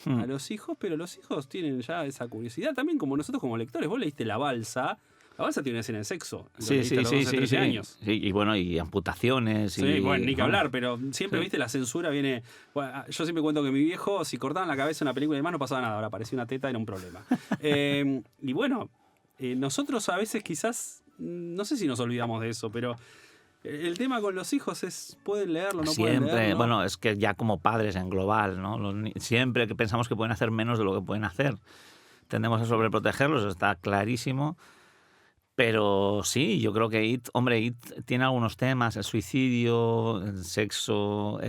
a los hijos, pero los hijos tienen ya esa curiosidad también, como nosotros como lectores. Vos leíste La Balsa. La Balsa tiene una escena de sexo. Sí. 13 años. Sí, y bueno, y amputaciones. Sí, bueno, ni que hablar, pero siempre, viste, la censura viene... Bueno, yo siempre cuento que mi viejo, si cortaban la cabeza en una película y demás, no pasaba nada. Ahora aparecía una teta, era un problema. Y bueno, nosotros a veces quizás, no sé si nos olvidamos de eso, pero... El tema con los hijos es, ¿pueden leerlo, no pueden leerlo? Siempre, bueno, es que ya como padres en global, ¿no? Siempre que pensamos que pueden hacer menos de lo que pueden hacer. Tendemos a sobreprotegerlos, está clarísimo. Pero sí, yo creo que It tiene algunos temas, el suicidio, el sexo,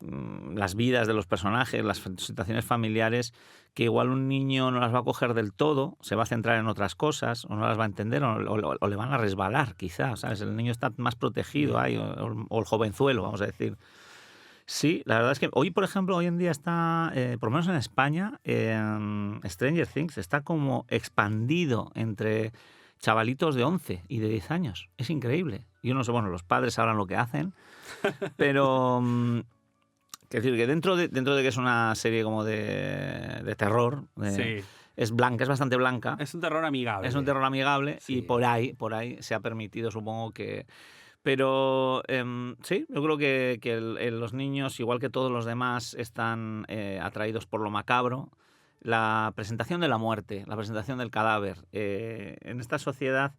las vidas de los personajes, las situaciones familiares, que igual un niño no las va a coger del todo, se va a centrar en otras cosas, o no las va a entender, o le van a resbalar, quizás, ¿sabes? El niño está más protegido ahí, o el jovenzuelo, vamos a decir. Sí, la verdad es que hoy, por ejemplo, hoy en día está, por lo menos en España, Stranger Things está como expandido entre chavalitos de 11 y de 10 años. Es increíble. Yo no sé, bueno, los padres sabrán lo que hacen, pero quiero decir que dentro de que es una serie como de terror, Sí. es blanca, es bastante blanca. Es un terror amigable. Es un terror amigable Sí. y por ahí se ha permitido, supongo que... Pero sí, yo creo que los niños, igual que todos los demás, están atraídos por lo macabro. La presentación de la muerte, la presentación del cadáver. En esta sociedad,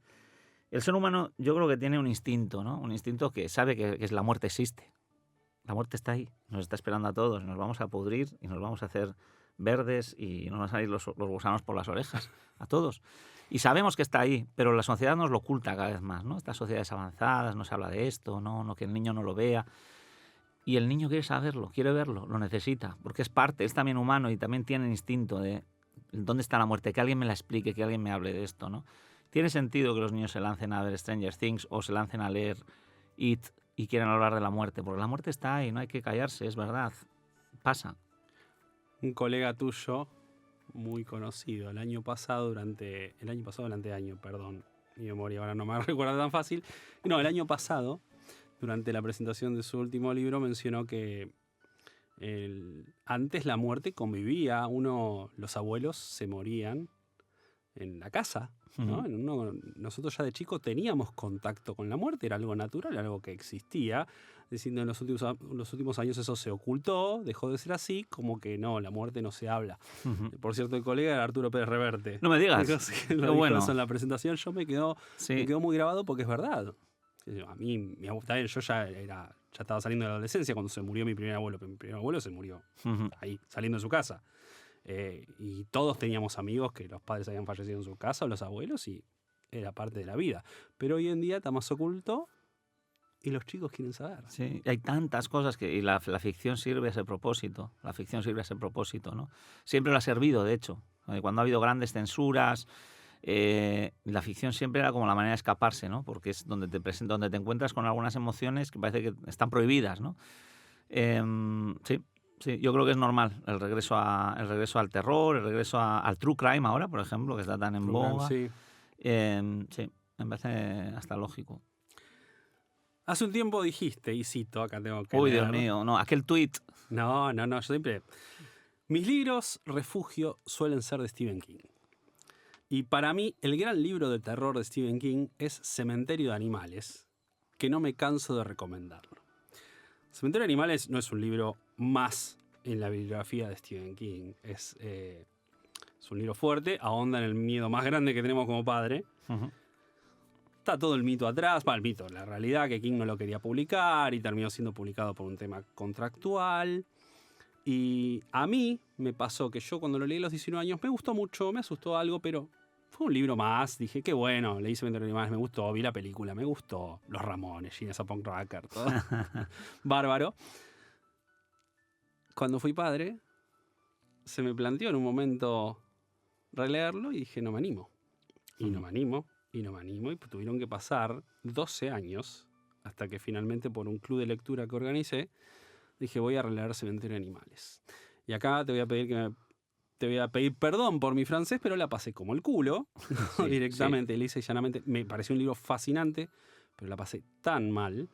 el ser humano yo creo que tiene un instinto, ¿no? Un instinto que sabe que la muerte existe. La muerte está ahí, nos está esperando a todos. Nos vamos a pudrir y nos vamos a hacer verdes y nos van a salir los gusanos por las orejas, a todos. Y sabemos que está ahí, pero la sociedad nos lo oculta cada vez más, ¿no? Estas sociedades avanzadas, no se habla de esto, no, que el niño no lo vea. Y el niño quiere saberlo, quiere verlo, lo necesita, porque es parte, es también humano y también tiene instinto de dónde está la muerte, que alguien me la explique, que alguien me hable de esto, ¿no? Tiene sentido que los niños se lancen a ver Stranger Things o se lancen a leer It y quieran hablar de la muerte, porque la muerte está ahí, no hay que callarse, es verdad, pasa. Un colega tuyo muy conocido el año pasado, durante año, perdón, mi memoria ahora no me recuerda tan fácil. No, el año pasado, durante la presentación de su último libro, mencionó que antes la muerte convivía, los abuelos se morían en la casa, ¿no? Nosotros ya de chicos teníamos contacto con la muerte, era algo natural, algo que existía. Diciendo en los últimos años eso se ocultó, dejó de ser así, como que no, la muerte no se habla. Por cierto, el colega era Arturo Pérez Reverte. No me digas. Lo dijo bueno. eso en la presentación, me quedó muy grabado porque es verdad. A mí, yo ya estaba saliendo de la adolescencia cuando se murió mi primer abuelo, pero mi primer abuelo se murió ahí, saliendo de su casa. Y todos teníamos amigos que los padres habían fallecido en su casa, o los abuelos, y era parte de la vida. Pero hoy en día está más oculto y los chicos quieren saber. Sí, hay tantas cosas y la ficción sirve a ese propósito. La ficción sirve a ese propósito, ¿no? Siempre lo ha servido, de hecho. Cuando ha habido grandes censuras, la ficción siempre era como la manera de escaparse, ¿no? Porque es donde te encuentras con algunas emociones que parece que están prohibidas, ¿no? Sí, yo creo que es normal el regreso al terror, el regreso al true crime ahora, por ejemplo, que está tan en boga. Sí, me parece hasta lógico. Hace un tiempo dijiste, y cito, acá tengo que Uy, leer. Dios mío, no, aquel tuit. No, yo siempre... Mis libros refugio suelen ser de Stephen King. Y para mí, el gran libro de terror de Stephen King es Cementerio de Animales, que no me canso de recomendarlo. Cementerio de Animales no es un libro más en la bibliografía de Stephen King. Es un libro fuerte, ahonda en el miedo más grande que tenemos como padre. Está todo el mito atrás, la realidad que King no lo quería publicar y terminó siendo publicado por un tema contractual. Y a mí me pasó que yo cuando lo leí a los 19 años me gustó mucho, me asustó algo, pero fue un libro más. Dije, qué bueno, leí Cementerio de Animales, me gustó, vi la película, me gustó. Los Ramones, Gina Punk Rocker, todo. Bárbaro. Cuando fui padre, se me planteó en un momento releerlo y dije, no me animo. Y no me animo. Y tuvieron que pasar 12 años hasta que finalmente por un club de lectura que organicé dije voy a releer Cementerio de Animales. Y acá te voy a pedir perdón por mi francés, pero la pasé como el culo, directamente, lisa y llanamente. Me pareció un libro fascinante, pero la pasé tan mal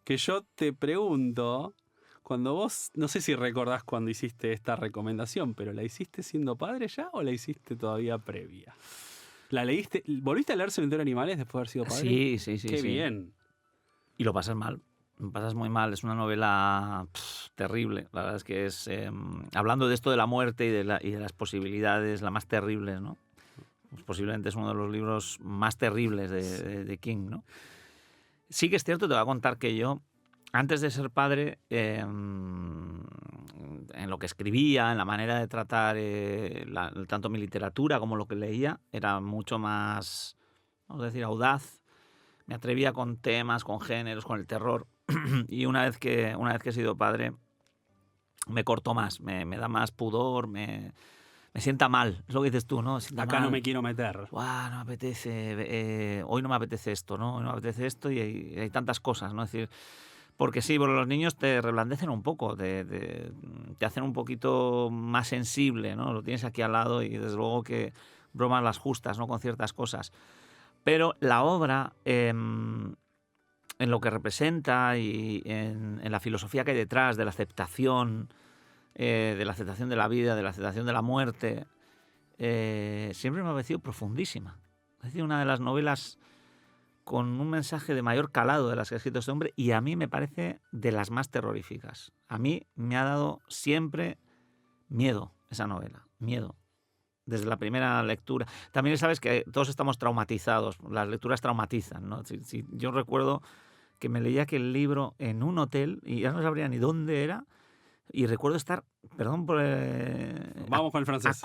que yo te pregunto, cuando vos, no sé si recordás cuando hiciste esta recomendación, pero ¿la hiciste siendo padre ya o la hiciste todavía previa? ¿La leíste? ¿Volviste a leer Cementerio de Animales después de haber sido padre? Sí. Qué bien. Y lo pasas mal. Lo pasas muy mal. Es una novela terrible. La verdad es que es... hablando de esto de la muerte y de las posibilidades, la más terribles, ¿no? Pues posiblemente es uno de los libros más terribles de King, ¿no? Sí que es cierto, te voy a contar que yo, antes de ser padre, en lo que escribía, en la manera de tratar tanto mi literatura como lo que leía, era mucho más, vamos a decir, audaz. Me atrevía con temas, con géneros, con el terror. Y una vez que he sido padre, me corto más, me da más pudor, me sienta mal. Es lo que dices tú, ¿no? Acá mal. No me quiero meter. No me apetece, hoy no me apetece esto, ¿no? Hoy no me apetece esto y hay tantas cosas, ¿no? Es decir, Porque sí, bueno, los niños te reblandecen un poco, te hacen un poquito más sensible, ¿no? Lo tienes aquí al lado y desde luego que bromas las justas, ¿no? Con ciertas cosas. Pero la obra, en lo que representa y en la filosofía que hay detrás de la aceptación de la vida, de la aceptación de la muerte, siempre me ha parecido profundísima. Es decir, una de las novelas con un mensaje de mayor calado de las que ha escrito este hombre, y a mí me parece de las más terroríficas. A mí me ha dado siempre miedo esa novela, miedo. Desde la primera lectura. También sabes que todos estamos traumatizados, las lecturas traumatizan, ¿no? Si yo recuerdo que me leía aquel libro en un hotel y ya no sabría ni dónde era, y recuerdo estar, perdón por... Vamos con el francés.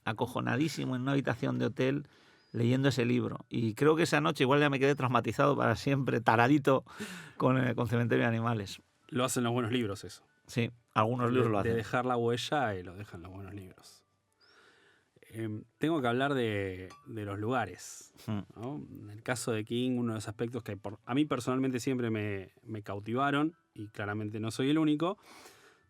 acojonadísimo en una habitación de hotel leyendo ese libro. Y creo que esa noche igual ya me quedé traumatizado para siempre, taradito con Cementerio de Animales. Lo hacen los buenos libros eso. Sí, algunos libros lo hacen. De dejar la huella y lo dejan los buenos libros. Tengo que hablar de los lugares, ¿no? En el caso de King, uno de los aspectos que a mí personalmente siempre me cautivaron, y claramente no soy el único,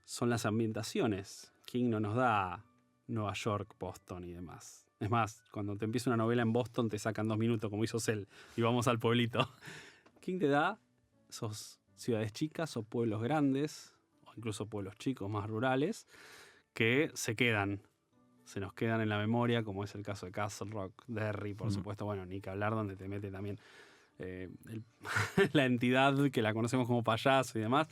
son las ambientaciones. King no nos da Nueva York, Boston y demás. Es más, cuando te empieza una novela en Boston te sacan 2 minutos, como hizo Cell, y vamos al pueblito. King te da esos ciudades chicas o pueblos grandes, o incluso pueblos chicos más rurales, que se nos quedan en la memoria, como es el caso de Castle Rock, Derry, por supuesto, bueno, ni que hablar, donde te mete también la entidad que la conocemos como payaso y demás.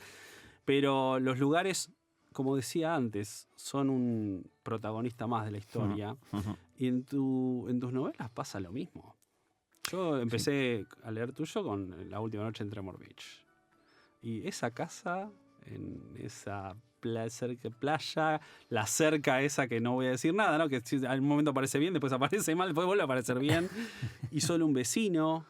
Pero los lugares, como decía antes, son un protagonista más de la historia. Y en tus novelas pasa lo mismo. Yo empecé a leer tuyo con La última noche en Tremor Beach. Y esa casa, en esa playa, la cerca esa que no voy a decir nada, ¿no? Que al momento aparece bien, después aparece mal, después vuelve a aparecer bien. Y solo un vecino.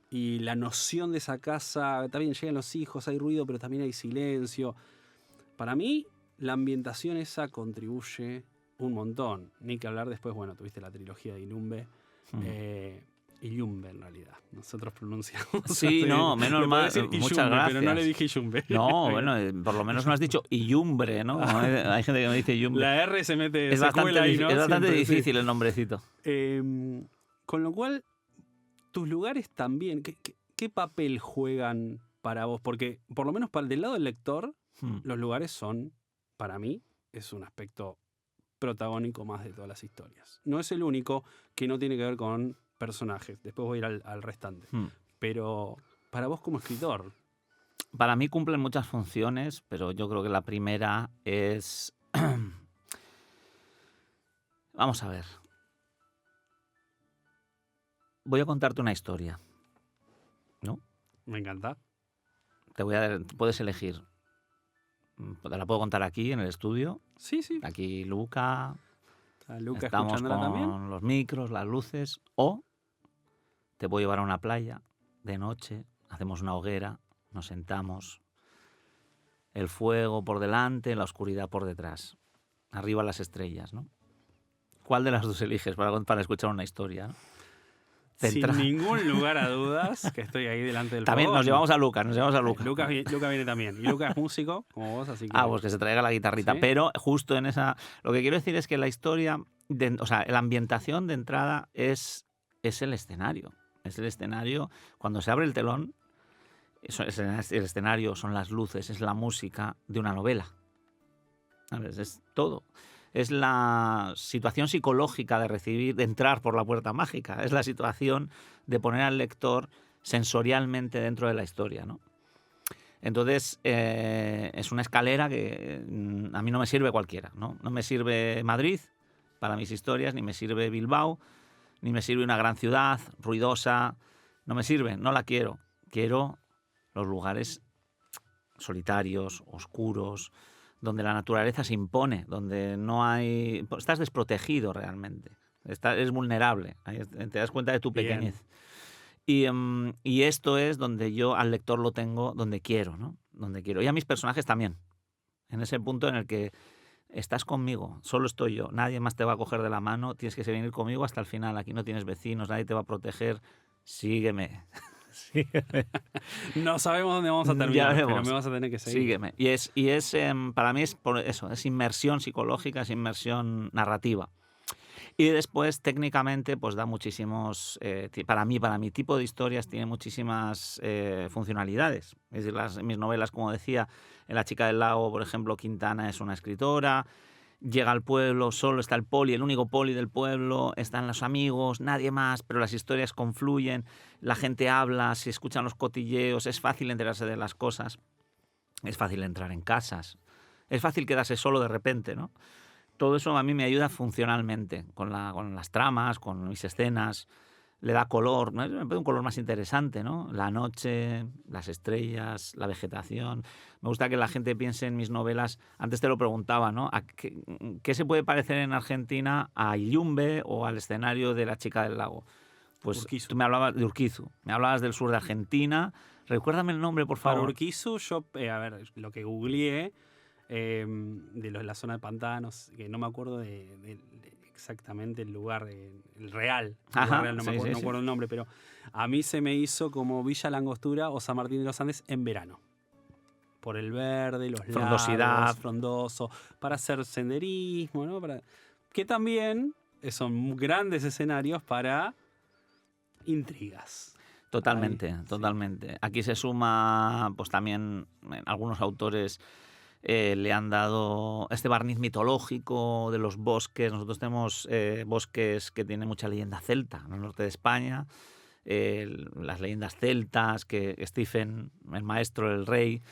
Y la noción de esa casa, también llegan los hijos, hay ruido, pero también hay silencio. Para mí, la ambientación esa contribuye un montón. Ni que hablar después, bueno, tuviste la trilogía de Illumbe. Illumbe, en realidad. Nosotros pronunciamos. Sí, no, menos mal. Muchas gracias. Pero no le dije Illumbe. No, bueno, por lo menos no has dicho Illumbre, ¿no? Hay gente que me dice Illumbre. La R se mete. Es bastante, ahí, ¿no? Es bastante difícil, sí. El nombrecito. Con lo cual, tus lugares también, ¿qué papel juegan para vos? Porque, por lo menos del lado del lector, los lugares son, para mí, es un aspecto protagónico más de todas las historias. No es el único, que no tiene que ver con personajes. Después voy a ir al restante. Pero, para vos como escritor... Para mí cumplen muchas funciones, pero yo creo que la primera es... Vamos a ver. Voy a contarte una historia, ¿no? Me encanta. Puedes elegir. Te la puedo contar aquí, en el estudio. Sí, sí. Aquí Luca. Luca estamos con también. Los micros, las luces. O te voy a llevar a una playa de noche, hacemos una hoguera, nos sentamos. El fuego por delante, la oscuridad por detrás. Arriba las estrellas, ¿no? ¿Cuál de las dos eliges para escuchar una historia, ¿no? Sin ningún lugar a dudas, que estoy ahí delante del También fogón. nos llevamos a Luca. Luca viene también. Y Luca es músico, como vos, así que... Pues que se traiga la guitarrita. ¿Sí? Pero justo en esa... Lo que quiero decir es que la historia, la ambientación de entrada es el escenario. Es el escenario. Cuando se abre el telón, el escenario son las luces, es la música de una novela. ¿Sabes? Es todo. Es la situación psicológica de entrar por la puerta mágica. Es la situación de poner al lector sensorialmente dentro de la historia, ¿no? Entonces, es una escalera que a mí no me sirve cualquiera, ¿no? No me sirve Madrid para mis historias, ni me sirve Bilbao, ni me sirve una gran ciudad ruidosa. No me sirve, no la quiero. Quiero los lugares solitarios, oscuros, donde la naturaleza se impone, donde no hay... Estás desprotegido realmente, eres vulnerable, te das cuenta de tu pequeñez. Y esto es donde yo al lector lo tengo donde quiero, ¿no? Donde quiero. Y a mis personajes también, en ese punto en el que estás conmigo, solo estoy yo, nadie más te va a coger de la mano, tienes que venir conmigo hasta el final, aquí no tienes vecinos, nadie te va a proteger, sígueme, Sígueme. No sabemos dónde vamos a Ya terminar, pero veremos. me vas a tener que seguir. Sígueme. Para mí es por eso, es inmersión psicológica, es inmersión narrativa. Y después, técnicamente, pues da muchísimos... para mi tipo de historias tiene muchísimas funcionalidades. Es decir, mis novelas, como decía, en La chica del lago, por ejemplo, Quintana es una escritora, llega al pueblo, solo está el poli, el único poli del pueblo, están los amigos, nadie más, pero las historias confluyen, la gente habla, se escuchan los cotilleos, es fácil enterarse de las cosas, es fácil entrar en casas, es fácil quedarse solo de repente, ¿no? Todo eso a mí me ayuda funcionalmente, con las tramas, con mis escenas, le da color, ¿no? Me pone un color más interesante, ¿no? La noche, las estrellas, la vegetación. Me gusta que la gente piense en mis novelas, antes te lo preguntaba, ¿no? ¿Qué se puede parecer en Argentina a Illumbe o al escenario de La chica del lago? Pues Urquizu. tú me hablabas de Urquizu, me hablabas del sur de Argentina. Recuérdame el nombre, por Para favor. Urquizu, yo, a ver, lo que googleé de la zona de pantanos, que no me acuerdo de exactamente el lugar, el real. El Ajá, lugar real, no me sí, acuerdo, sí, no acuerdo el nombre, pero a mí se me hizo como Villa Langostura o San Martín de los Andes en verano. Por el verde, los Frondosidad. lagos, frondoso, para hacer senderismo, ¿no? Que también son grandes escenarios para intrigas. Totalmente, Ahí, sí. totalmente. Aquí se suma, pues también algunos autores le han dado este barniz mitológico de los bosques. Nosotros tenemos bosques que tienen mucha leyenda celta en el norte de España, las leyendas celtas que Stephen, el maestro, el rey,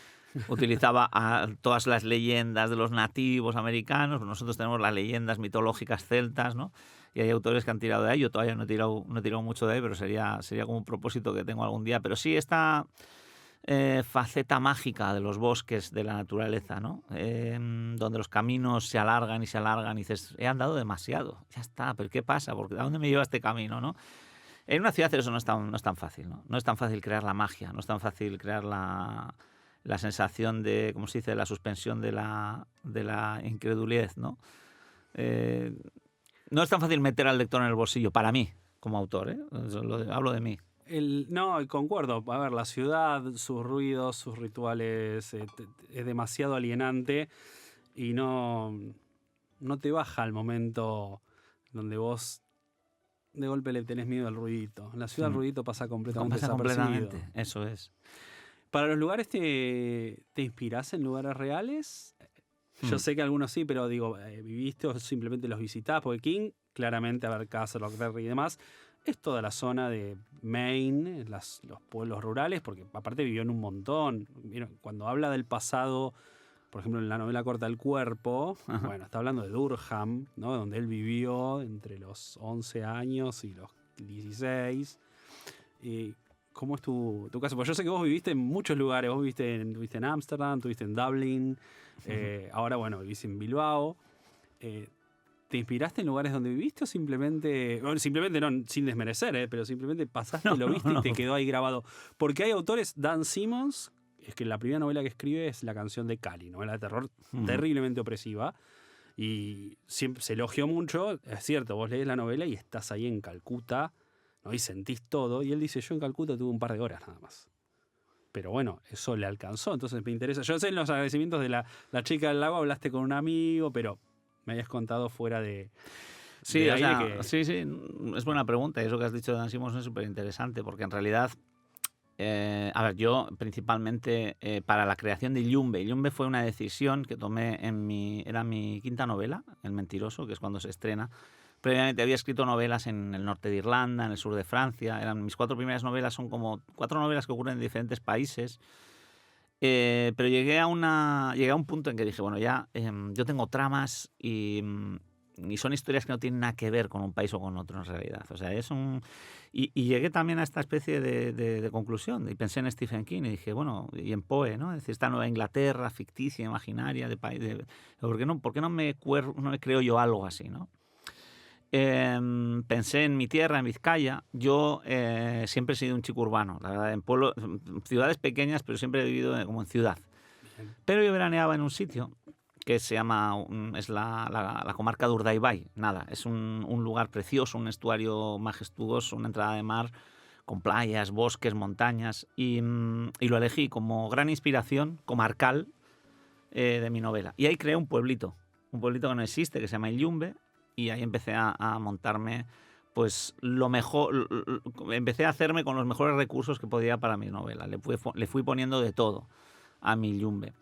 utilizaba a todas las leyendas de los nativos americanos. Nosotros tenemos las leyendas mitológicas celtas, ¿no? Y hay autores que han tirado de ahí. Yo todavía no he tirado mucho de ahí, pero sería como un propósito que tengo algún día. Pero sí esta faceta mágica de los bosques, de la naturaleza, ¿no? Donde los caminos se alargan y dices, he andado demasiado, ya está, pero ¿qué pasa? ¿A dónde me lleva este camino, no? En una ciudad eso no es tan fácil, ¿no? No es tan fácil crear la magia, no es tan fácil crear la sensación de, ¿cómo se dice?, la suspensión de la incredulidad, ¿no? No es tan fácil meter al lector en el bolsillo, para mí, como autor, ¿eh? Hablo de mí. No, concuerdo. A ver, la ciudad, sus ruidos, sus rituales, es demasiado alienante y no te baja al momento donde vos de golpe le tenés miedo al ruidito. En la ciudad el ruidito pasa completamente desapercibido. Eso es. ¿Para los lugares te inspirás en lugares reales? Yo sé que algunos sí, pero digo, ¿viviste o simplemente los visitás? Porque King, claramente, a ver, Castle, Rockberry y demás, es toda la zona de Maine, los pueblos rurales, porque aparte vivió en un montón. Cuando habla del pasado, por ejemplo, en la novela corta El cuerpo, Ajá. bueno, está hablando de Durham, ¿no? Donde él vivió entre los 11 años y los 16. ¿Cómo es tu caso? Porque yo sé que vos viviste en muchos lugares. Vos viviste en Ámsterdam, estuviste en Dublín, ahora, bueno, vivís en Bilbao. ¿Te inspiraste en lugares donde viviste o simplemente... Bueno, simplemente no, sin desmerecer, pero simplemente pasaste, lo viste y te quedó ahí grabado? Porque hay autores, Dan Simmons, es que la primera novela que escribe es La canción de Cali, novela de terror terriblemente opresiva. Y siempre se elogió mucho. Es cierto, vos lees la novela y estás ahí en Calcuta, ¿no? Y sentís todo. Y él dice, yo en Calcuta tuve un par de horas nada más. Pero bueno, eso le alcanzó. Entonces me interesa. Yo sé en los agradecimientos de la chica del lago hablaste con un amigo, pero me habías contado fuera de... Sí, de o aire sea, que... sí, es buena pregunta. Y eso que has dicho de Dan Simmons es súper interesante, porque en realidad, a ver, yo principalmente para la creación de Illumbe fue una decisión que tomé era mi quinta novela, El mentiroso, que es cuando se estrena. Previamente había escrito novelas en el norte de Irlanda, en el sur de Francia. Mis 4 primeras novelas, son como 4 novelas que ocurren en diferentes países. Pero llegué a un punto en que dije, bueno, ya yo tengo tramas y son historias que no tienen nada que ver con un país o con otro en realidad. O sea, y llegué también a esta especie de conclusión. Y pensé en Stephen King y dije, bueno, y en Poe, ¿no? Es decir, esta Nueva Inglaterra ficticia, imaginaria, de país. ¿Por qué no me creo yo algo así, no? Pensé en mi tierra, en Vizcaya. Yo siempre he sido un chico urbano, la verdad, en ciudades pequeñas, pero siempre he vivido como en ciudad. Pero yo veraneaba en un sitio que se llama, es la comarca de Urdaibai. Nada, es un lugar precioso, un estuario majestuoso, una entrada de mar con playas, bosques, montañas, y lo elegí como gran inspiración comarcal de mi novela. Y ahí creé un pueblito que no existe, que se llama Illyumbe, y ahí empecé a montarme pues lo mejor, empecé a hacerme con los mejores recursos que podía para mi novela. Le fui poniendo de todo a mi Illyumbe.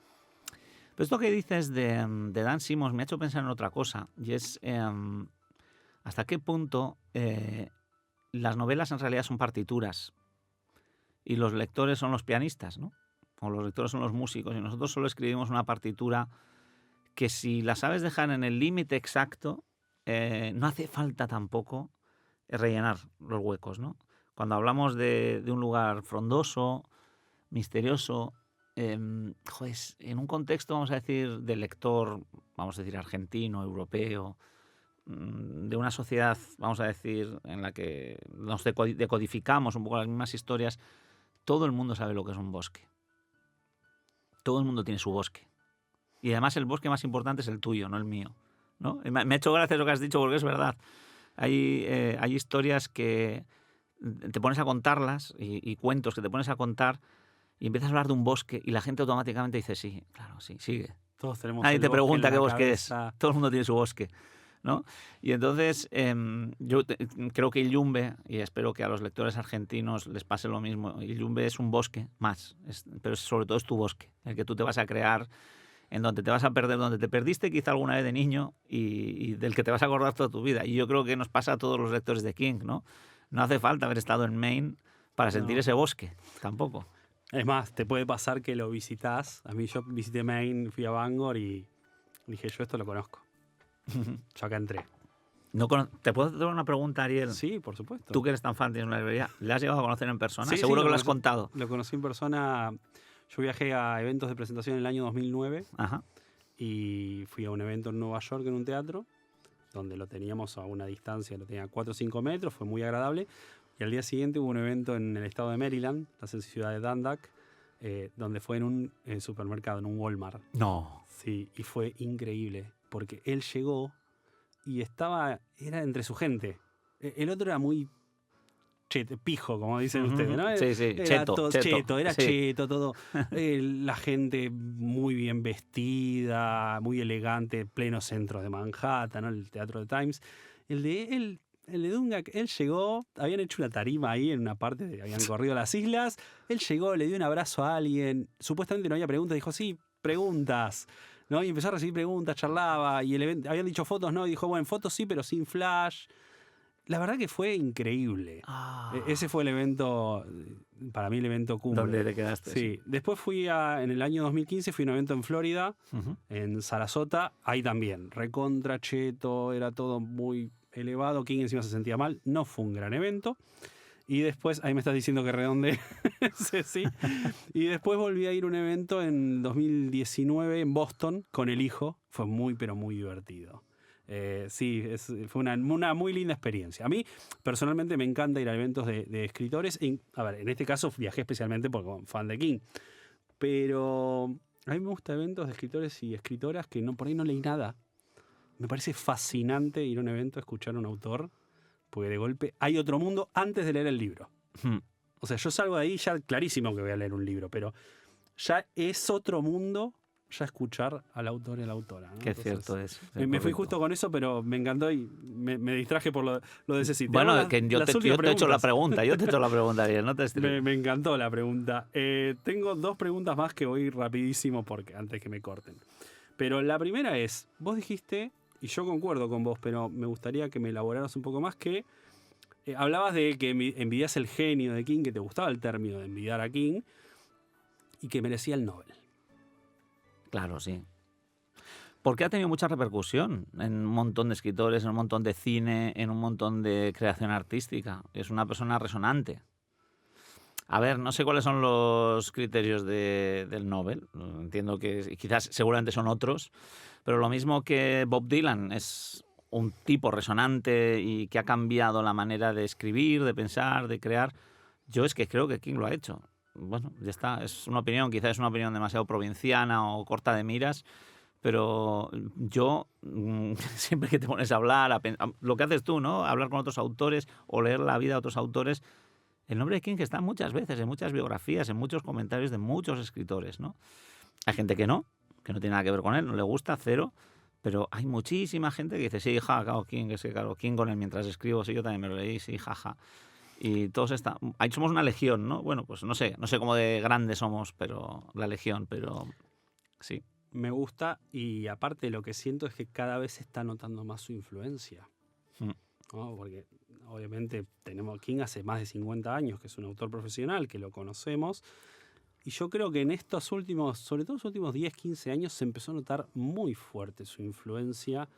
Pero esto que dices de Dan Simmons me ha hecho pensar en otra cosa, y es hasta qué punto las novelas en realidad son partituras y los lectores son los pianistas, ¿no? O los lectores son los músicos, y nosotros solo escribimos una partitura que, si la sabes dejar en el límite exacto, no hace falta tampoco rellenar los huecos, ¿no? Cuando hablamos de un lugar frondoso, misterioso, en un contexto, vamos a decir, de lector, vamos a decir, argentino, europeo, de una sociedad, vamos a decir, en la que nos decodificamos un poco las mismas historias, todo el mundo sabe lo que es un bosque. Todo el mundo tiene su bosque. Y además el bosque más importante es el tuyo, no el mío, ¿no? Me ha hecho gracia lo que has dicho, porque es verdad. Hay historias que te pones a contarlas y cuentos que te pones a contar y empiezas a hablar de un bosque y la gente automáticamente dice sí, claro, sí, sigue. Todos tenemos Nadie el te bosque pregunta en qué la bosque cabeza. es. Todo el mundo tiene su bosque, ¿no? Y entonces yo creo que Illyumbe, y espero que a los lectores argentinos les pase lo mismo, Illyumbe es un bosque más, pero sobre todo es tu bosque, el que tú te vas a crear, en donde te vas a perder, donde te perdiste quizá alguna vez de niño y del que te vas a acordar toda tu vida. Y yo creo que nos pasa a todos los lectores de King, ¿no? No hace falta haber estado en Maine para sentir ese bosque, tampoco. Es más, te puede pasar que lo visitas. A mí yo visité Maine, fui a Bangor y dije, yo esto lo conozco. Yo acá entré. ¿Te puedo hacer una pregunta, Ariel? Sí, por supuesto. Tú que eres tan fan, tienes una librería, ¿le has llegado a conocer en persona? Sí, Seguro sí, que lo has contado. Lo conocí en persona. Yo viajé a eventos de presentación en el año 2009. Ajá. Y fui a un evento en Nueva York, en un teatro, donde lo teníamos a una distancia, lo tenía a 4 o 5 metros, fue muy agradable. Y al día siguiente hubo un evento en el estado de Maryland, la ciudad de Dundalk, donde fue en un supermercado, en un Walmart. No. Sí, y fue increíble, porque él llegó y era entre su gente. El otro era muy pijo, como dicen ustedes, ¿no? Sí, sí, Era todo cheto, era sí. cheto, todo. La gente muy bien vestida, muy elegante, pleno centro de Manhattan, ¿no? El Teatro de Times. El de Dundalk, él llegó, habían hecho una tarima ahí en una parte, habían corrido las islas, él llegó, le dio un abrazo a alguien, supuestamente no había preguntas, dijo, sí, preguntas, ¿no? Y empezó a recibir preguntas, charlaba, y habían dicho fotos, ¿no? Y dijo, bueno, fotos sí, pero sin flash. La verdad que fue increíble. Ese fue el evento, para mí el evento cumbre. ¿Dónde te quedaste? Sí. Después en el año 2015 fui a un evento en Florida, en Sarasota, ahí también, recontra cheto, era todo muy elevado, King encima se sentía mal, no fue un gran evento. Y después, ahí me estás diciendo que redondeé, sí. Y después volví a ir a un evento en 2019 en Boston con el hijo, fue muy pero muy divertido. Sí, fue una muy linda experiencia. A mí, personalmente, me encanta ir a eventos de escritores. A ver, en este caso viajé especialmente porque soy fan de King. Pero a mí me gustan eventos de escritores y escritoras que por ahí no leí nada. Me parece fascinante ir a un evento a escuchar a un autor, porque de golpe hay otro mundo antes de leer el libro. O sea, yo salgo de ahí ya clarísimo que voy a leer un libro, pero ya es otro mundo ya escuchar al autor y a la autora, ¿no? Qué Entonces, cierto es. Me fui justo con eso, pero me encantó y me distraje por lo de ese sitio. Bueno, yo te he hecho la pregunta, Ariel, no te estreses. Me encantó la pregunta. Tengo 2 preguntas más que voy rapidísimo porque antes que me corten. Pero la primera es, vos dijiste, y yo concuerdo con vos, pero me gustaría que me elaboraras un poco más, que hablabas de que envidias el genio de King, que te gustaba el término de envidiar a King, y que merecía el Nobel. Claro, sí. Porque ha tenido mucha repercusión en un montón de escritores, en un montón de cine, en un montón de creación artística. Es una persona resonante. A ver, no sé cuáles son los criterios del Nobel. Entiendo que quizás seguramente son otros, pero lo mismo que Bob Dylan es un tipo resonante y que ha cambiado la manera de escribir, de pensar, de crear. Yo es que creo que King lo ha hecho. Bueno, ya está, es una opinión, quizás es una opinión demasiado provinciana o corta de miras, pero yo siempre que te pones a hablar, lo que haces tú, ¿no? Hablar con otros autores o leer la vida de otros autores, El nombre de King está muchas veces, en muchas biografías, en muchos comentarios de muchos escritores, ¿no? Hay gente que no tiene nada que ver con él, no le gusta, cero, pero hay muchísima gente que dice, sí, claro, King, es que claro, King con él mientras escribo, sí, yo también me lo leí, sí, jaja. Y todos están, ahí somos una legión, ¿no? Bueno, pues no sé cómo de grandes somos, pero la legión, pero sí. Me gusta, y aparte lo que siento es que cada vez se está notando más su influencia, ¿no? Porque obviamente tenemos King hace más de 50 años, que es un autor profesional, que lo conocemos, y yo creo que en estos últimos, sobre todo los últimos 10, 15 años, se empezó a notar muy fuerte su influencia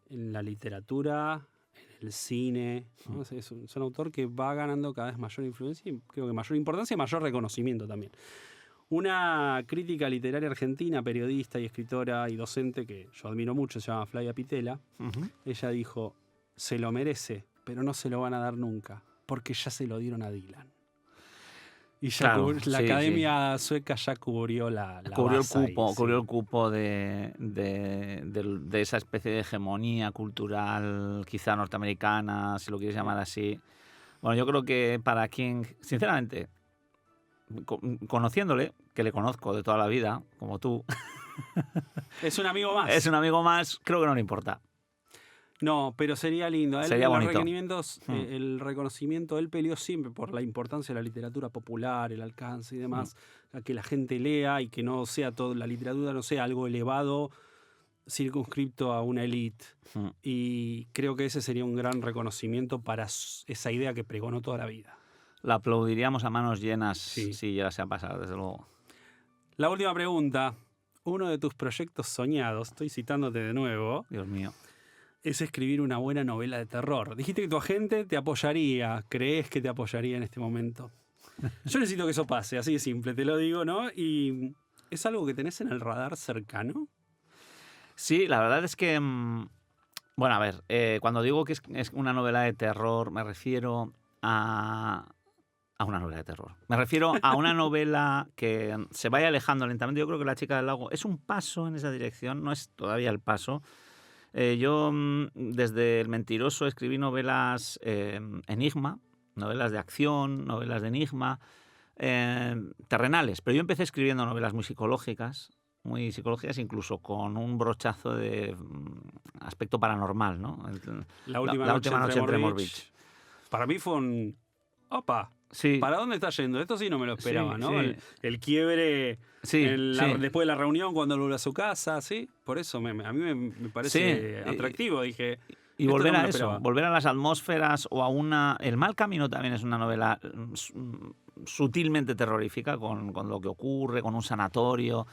en la literatura, en el cine, ¿no? Es un autor que va ganando cada vez mayor influencia y creo que mayor importancia y mayor reconocimiento también. Una crítica literaria argentina, periodista y escritora y docente que yo admiro mucho, se llama Flavia Pitela. Ella dijo, se lo merece, pero no se lo van a dar nunca, porque ya se lo dieron a Dylan. Y ya Claro, la Academia Sueca ya cubrió la cubrió baza el cupo de esa especie de hegemonía cultural, quizá norteamericana, si lo quieres llamar así. Bueno, yo creo que para King, sinceramente, conociéndole, que le conozco de toda la vida, como tú. Es un amigo más. Es un amigo más, creo que no le importa. No, pero sería lindo. Sería bonito. El reconocimiento, él peleó siempre por la importancia de la literatura popular, el alcance y demás, a que la gente lea y que no sea todo, la literatura no sea algo elevado, circunscripto a una élite. Y creo que ese sería un gran reconocimiento para esa idea que pregonó toda la vida. La aplaudiríamos a manos llenas si llegase a pasar, desde luego. La última pregunta. Uno de tus proyectos soñados, estoy citándote de nuevo. Dios mío. Es escribir una buena novela de terror. Dijiste que tu agente te apoyaría. ¿Crees que te apoyaría en este momento? Yo necesito que eso pase, así de simple, te lo digo, ¿no? ¿Y es algo que tenés en el radar cercano? Sí, la verdad es que... Bueno, a ver, cuando digo que es una novela de terror, me refiero a una novela de terror. Me refiero a una novela que se vaya alejando lentamente. Yo creo que La chica del lago es un paso en esa dirección, no es todavía el paso. Yo, desde El mentiroso, escribí novelas enigma, novelas de acción, novelas de enigma, terrenales. Pero yo empecé escribiendo novelas muy psicológicas, incluso con un brochazo de aspecto paranormal, ¿no? La última noche en Tremor Beach. Para mí fue un... ¡Opa! Sí. ¿Para dónde está yendo? Esto sí no me lo esperaba, sí, ¿no? Sí. El quiebre después de la reunión cuando vuelve a su casa, ¿sí? Por eso a mí me parece atractivo. Dije, y volver a eso, volver a las atmósferas o a una... El mal camino también es una novela sutilmente terrorífica con lo que ocurre, con un sanatorio,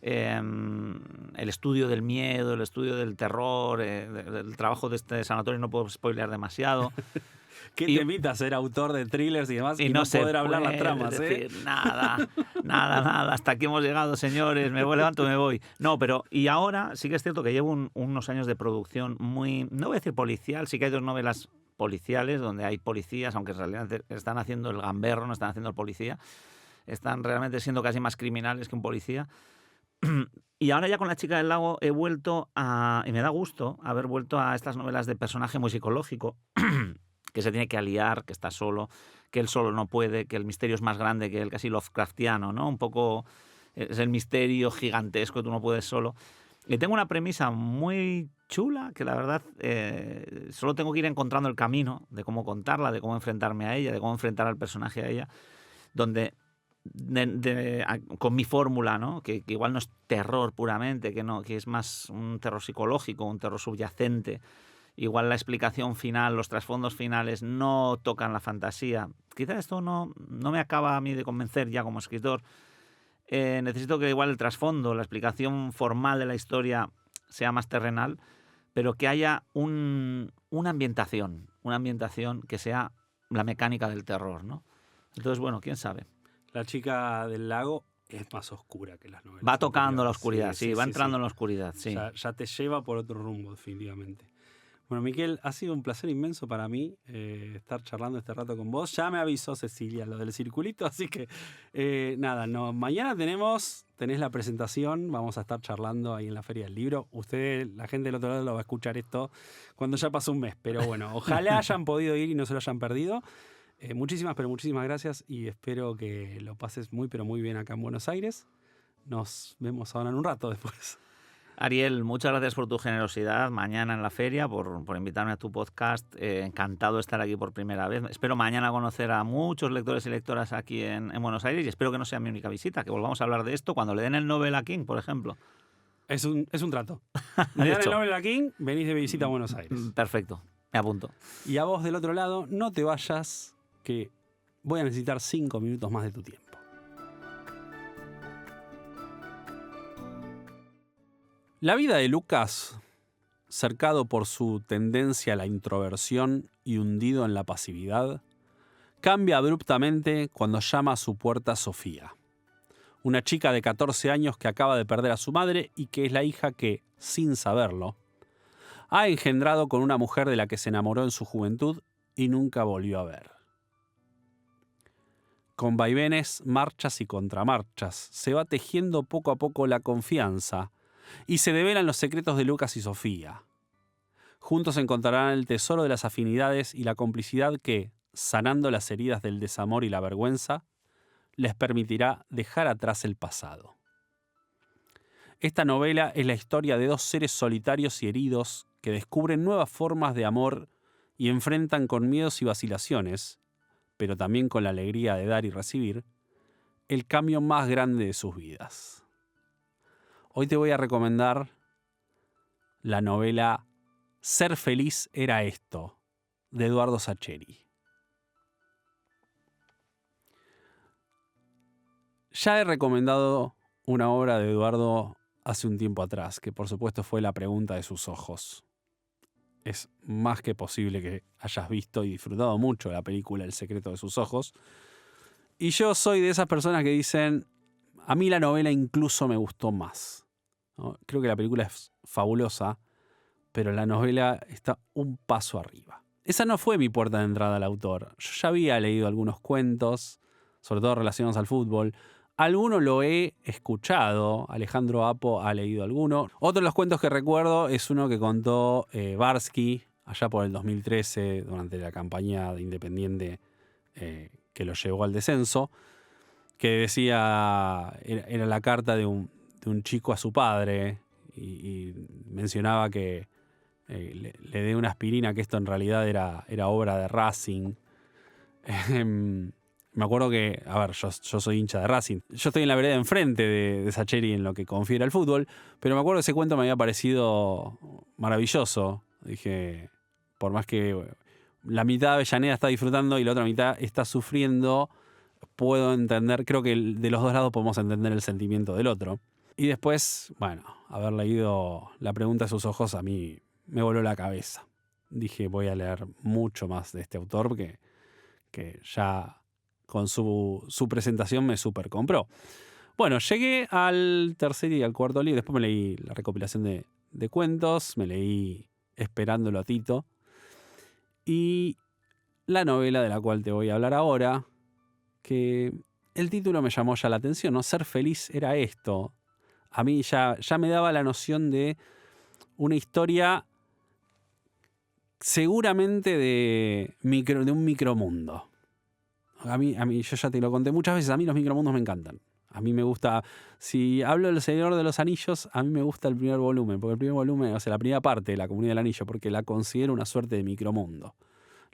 el estudio del miedo, el estudio del terror, el trabajo de este sanatorio, no puedo spoilear demasiado. ¿Qué te invita a ser autor de thrillers y demás y no poder hablar las tramas? Decir, nada, hasta aquí hemos llegado, señores, me levanto, me voy. No, pero y ahora sí que es cierto que llevo unos años de producción muy, no voy a decir policial, sí que hay dos novelas policiales donde hay policías, aunque en realidad están haciendo el gamberro, no están haciendo el policía, están realmente siendo casi más criminales que un policía. Y ahora ya con La chica del lago he vuelto y me da gusto haber vuelto a estas novelas de personaje muy psicológico, que se tiene que aliar, que está solo, que él solo no puede, que el misterio es más grande que él, casi Lovecraftiano, ¿no? Un poco es el misterio gigantesco, tú no puedes solo. Y tengo una premisa muy chula, que la verdad solo tengo que ir encontrando el camino de cómo contarla, de cómo enfrentarme a ella, de cómo enfrentar al personaje a ella, donde con mi fórmula, ¿no? Que igual no es terror puramente, que es más un terror psicológico, un terror subyacente. Igual la explicación final, los trasfondos finales no tocan la fantasía. Quizás esto no me acaba a mí de convencer ya como escritor. Necesito que igual el trasfondo, la explicación formal de la historia sea más terrenal, pero que haya una ambientación que sea la mecánica del terror, ¿no? Entonces, bueno, quién sabe. La chica del lago es más oscura que las novelas. Va tocando la oscuridad, va entrando en la oscuridad, sí. Ya te lleva por otro rumbo, definitivamente. Bueno, Miquel, ha sido un placer inmenso para mí estar charlando este rato con vos. Ya me avisó Cecilia lo del circulito, así que mañana tenés la presentación, vamos a estar charlando ahí en la Feria del Libro. Ustedes, la gente del otro lado lo va a escuchar esto cuando ya pasó un mes, pero bueno, ojalá hayan podido ir y no se lo hayan perdido. Muchísimas, pero muchísimas gracias y espero que lo pases muy, pero muy bien acá en Buenos Aires. Nos vemos ahora en un rato después. Ariel, muchas gracias por tu generosidad mañana en la feria, por invitarme a tu podcast. Encantado de estar aquí por primera vez. Espero mañana conocer a muchos lectores y lectoras aquí en Buenos Aires y espero que no sea mi única visita, que volvamos a hablar de esto cuando le den el Nobel a King, por ejemplo. Es un trato. Me dan el Nobel a King, venís de visita a Buenos Aires. Perfecto, me apunto. Y a vos del otro lado, no te vayas, que voy a necesitar 5 minutos más de tu tiempo. La vida de Lucas, cercado por su tendencia a la introversión y hundido en la pasividad, cambia abruptamente cuando llama a su puerta Sofía, una chica de 14 años que acaba de perder a su madre y que es la hija que, sin saberlo, ha engendrado con una mujer de la que se enamoró en su juventud y nunca volvió a ver. Con vaivenes, marchas y contramarchas, se va tejiendo poco a poco la confianza y se develan los secretos de Lucas y Sofía. Juntos encontrarán el tesoro de las afinidades y la complicidad que, sanando las heridas del desamor y la vergüenza, les permitirá dejar atrás el pasado. Esta novela es la historia de dos seres solitarios y heridos que descubren nuevas formas de amor y enfrentan con miedos y vacilaciones, pero también con la alegría de dar y recibir, el cambio más grande de sus vidas. Hoy te voy a recomendar la novela Ser feliz era esto, de Eduardo Sacheri. Ya he recomendado una obra de Eduardo hace un tiempo atrás, que por supuesto fue La pregunta de sus ojos. Es más que posible que hayas visto y disfrutado mucho de la película El secreto de sus ojos. Y yo soy de esas personas que dicen, a mí la novela incluso me gustó más, ¿no? Creo que la película es fabulosa, pero la novela está un paso arriba. Esa no fue mi puerta de entrada al autor. Yo ya había leído algunos cuentos, sobre todo relacionados al fútbol. Alguno lo he escuchado, Alejandro Apo ha leído alguno. Otro de los cuentos que recuerdo es uno que contó Barsky allá por el 2013, durante la campaña de Independiente que lo llevó al descenso, que decía, era la carta de un chico a su padre y mencionaba que le dé una aspirina, que esto en realidad era obra de Racing. Me acuerdo que, a ver, yo soy hincha de Racing. Yo estoy en la vereda enfrente de Sacheri en lo que confiere al fútbol, pero me acuerdo que ese cuento me había parecido maravilloso. Dije, por más que la mitad de Avellaneda está disfrutando y la otra mitad está sufriendo, puedo entender, creo que de los dos lados podemos entender el sentimiento del otro. Y después, bueno, haber leído La pregunta de sus ojos a mí me voló la cabeza. Dije, voy a leer mucho más de este autor que ya con su presentación me super compró. Bueno, llegué al tercer y al cuarto libro. Después me leí la recopilación de cuentos, me leí Esperándolo a Tito. Y la novela de la cual te voy a hablar ahora, que el título me llamó ya la atención, ¿no? Ser feliz era esto. A mí ya me daba la noción de una historia seguramente de un micromundo. A mí, yo ya te lo conté muchas veces, a mí los micromundos me encantan. A mí me gusta, si hablo del Señor de los Anillos, a mí me gusta el primer volumen, porque el primer volumen, o sea, la primera parte de la Comunidad del Anillo, porque la considero una suerte de micromundo.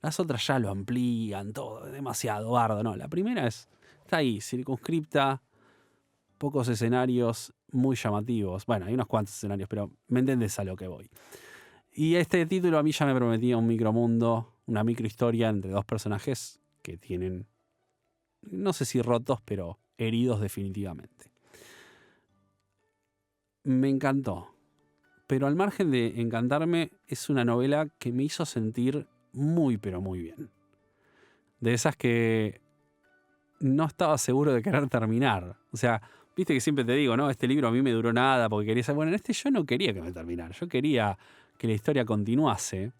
Las otras ya lo amplían todo, es demasiado bardo, no. La primera está ahí, circunscripta, pocos escenarios muy llamativos. Bueno, hay unos cuantos escenarios, pero me entendés a lo que voy. Y este título a mí ya me prometía un micromundo, una microhistoria entre dos personajes que tienen, no sé si rotos, pero heridos definitivamente. Me encantó. Pero al margen de encantarme, es una novela que me hizo sentir muy, pero muy bien. De esas que no estaba seguro de querer terminar. O sea, viste que siempre te digo, ¿no? Este libro a mí me duró nada porque quería saber. Bueno, en este yo no quería que me terminara. Yo quería que la historia continuase.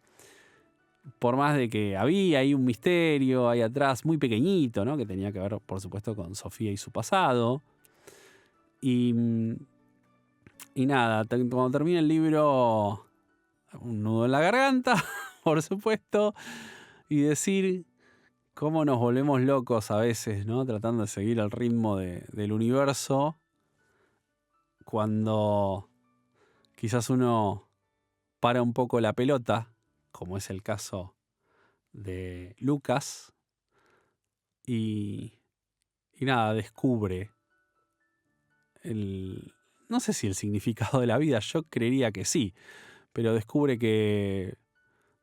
Por más de que había ahí un misterio ahí atrás muy pequeñito, ¿no? Que tenía que ver, por supuesto, con Sofía y su pasado. Y nada, cuando termina el libro, un nudo en la garganta, por supuesto, y decir cómo nos volvemos locos a veces, ¿no? Tratando de seguir el ritmo del universo, cuando quizás uno para un poco la pelota, como es el caso de Lucas, y nada, descubre no sé si el significado de la vida, yo creería que sí, pero descubre que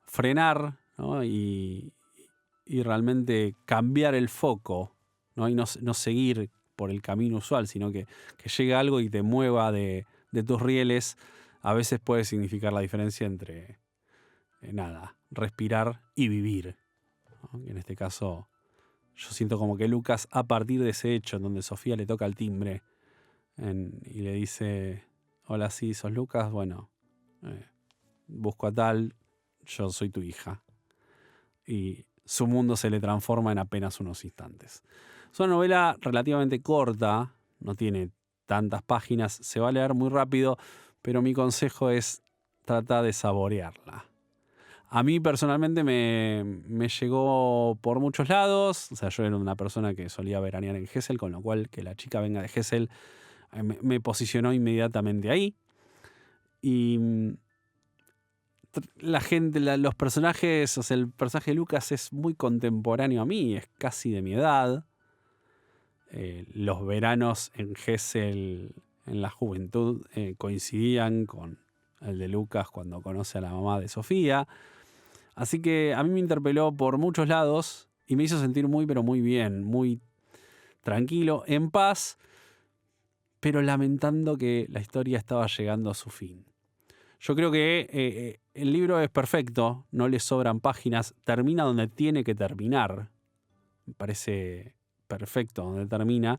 frenar, ¿no? y realmente cambiar el foco, ¿no? Y no seguir por el camino usual, sino que llegue algo y te mueva de tus rieles, a veces puede significar la diferencia entre respirar y vivir, ¿no? Y en este caso yo siento como que Lucas, a partir de ese hecho en donde Sofía le toca el timbre y le dice: hola, sí, ¿sos Lucas? Bueno, busco a tal, yo soy tu hija. Y su mundo se le transforma en apenas unos instantes. Es una novela relativamente corta, no tiene tantas páginas, se va a leer muy rápido, pero mi consejo es tratar de saborearla. A mí personalmente me llegó por muchos lados. O sea, yo era una persona que solía veranear en Gesell, con lo cual que la chica venga de Gesell me posicionó inmediatamente ahí. Y la gente, los personajes, o sea, el personaje de Lucas es muy contemporáneo a mí, es casi de mi edad. Los veranos en Gesell, en la juventud, coincidían con el de Lucas cuando conoce a la mamá de Sofía. Así que a mí me interpeló por muchos lados y me hizo sentir muy, pero muy bien, muy tranquilo, en paz, pero lamentando que la historia estaba llegando a su fin. Yo creo que el libro es perfecto, no le sobran páginas, termina donde tiene que terminar. Me parece perfecto donde termina.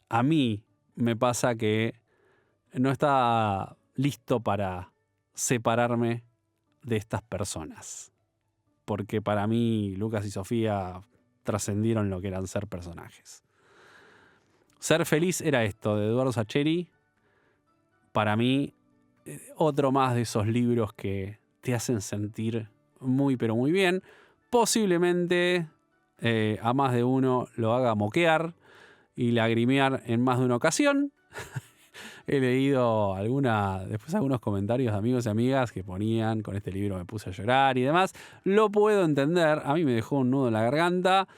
A mí me pasa que no está listo para separarme de estas personas. Porque para mí Lucas y Sofía trascendieron lo que eran ser personajes. Ser feliz era esto, de Eduardo Sacheri. Para mí, otro más de esos libros que te hacen sentir muy, pero muy bien. Posiblemente a más de uno lo haga moquear y lagrimear en más de una ocasión. He leído después algunos comentarios de amigos y amigas que ponían: con este libro me puse a llorar y demás. Lo puedo entender, a mí me dejó un nudo en la garganta,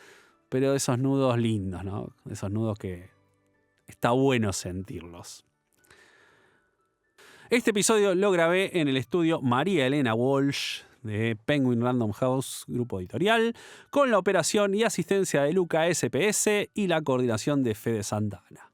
pero esos nudos lindos, ¿no? Esos nudos que está bueno sentirlos. Este episodio lo grabé en el estudio María Elena Walsh de Penguin Random House, grupo editorial, con la operación y asistencia de Luca SPS y la coordinación de Fede Santana.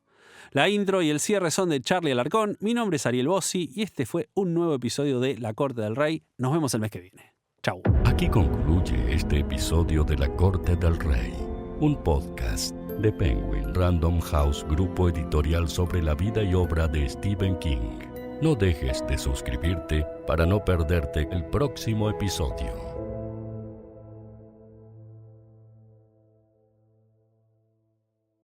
La intro y el cierre son de Charlie Alarcón. Mi nombre es Ariel Bossi y este fue un nuevo episodio de La Corte del Rey. Nos vemos el mes que viene. Chau. Aquí concluye este episodio de La Corte del Rey, un podcast de Penguin Random House, grupo editorial sobre la vida y obra de Stephen King. No dejes de suscribirte para no perderte el próximo episodio.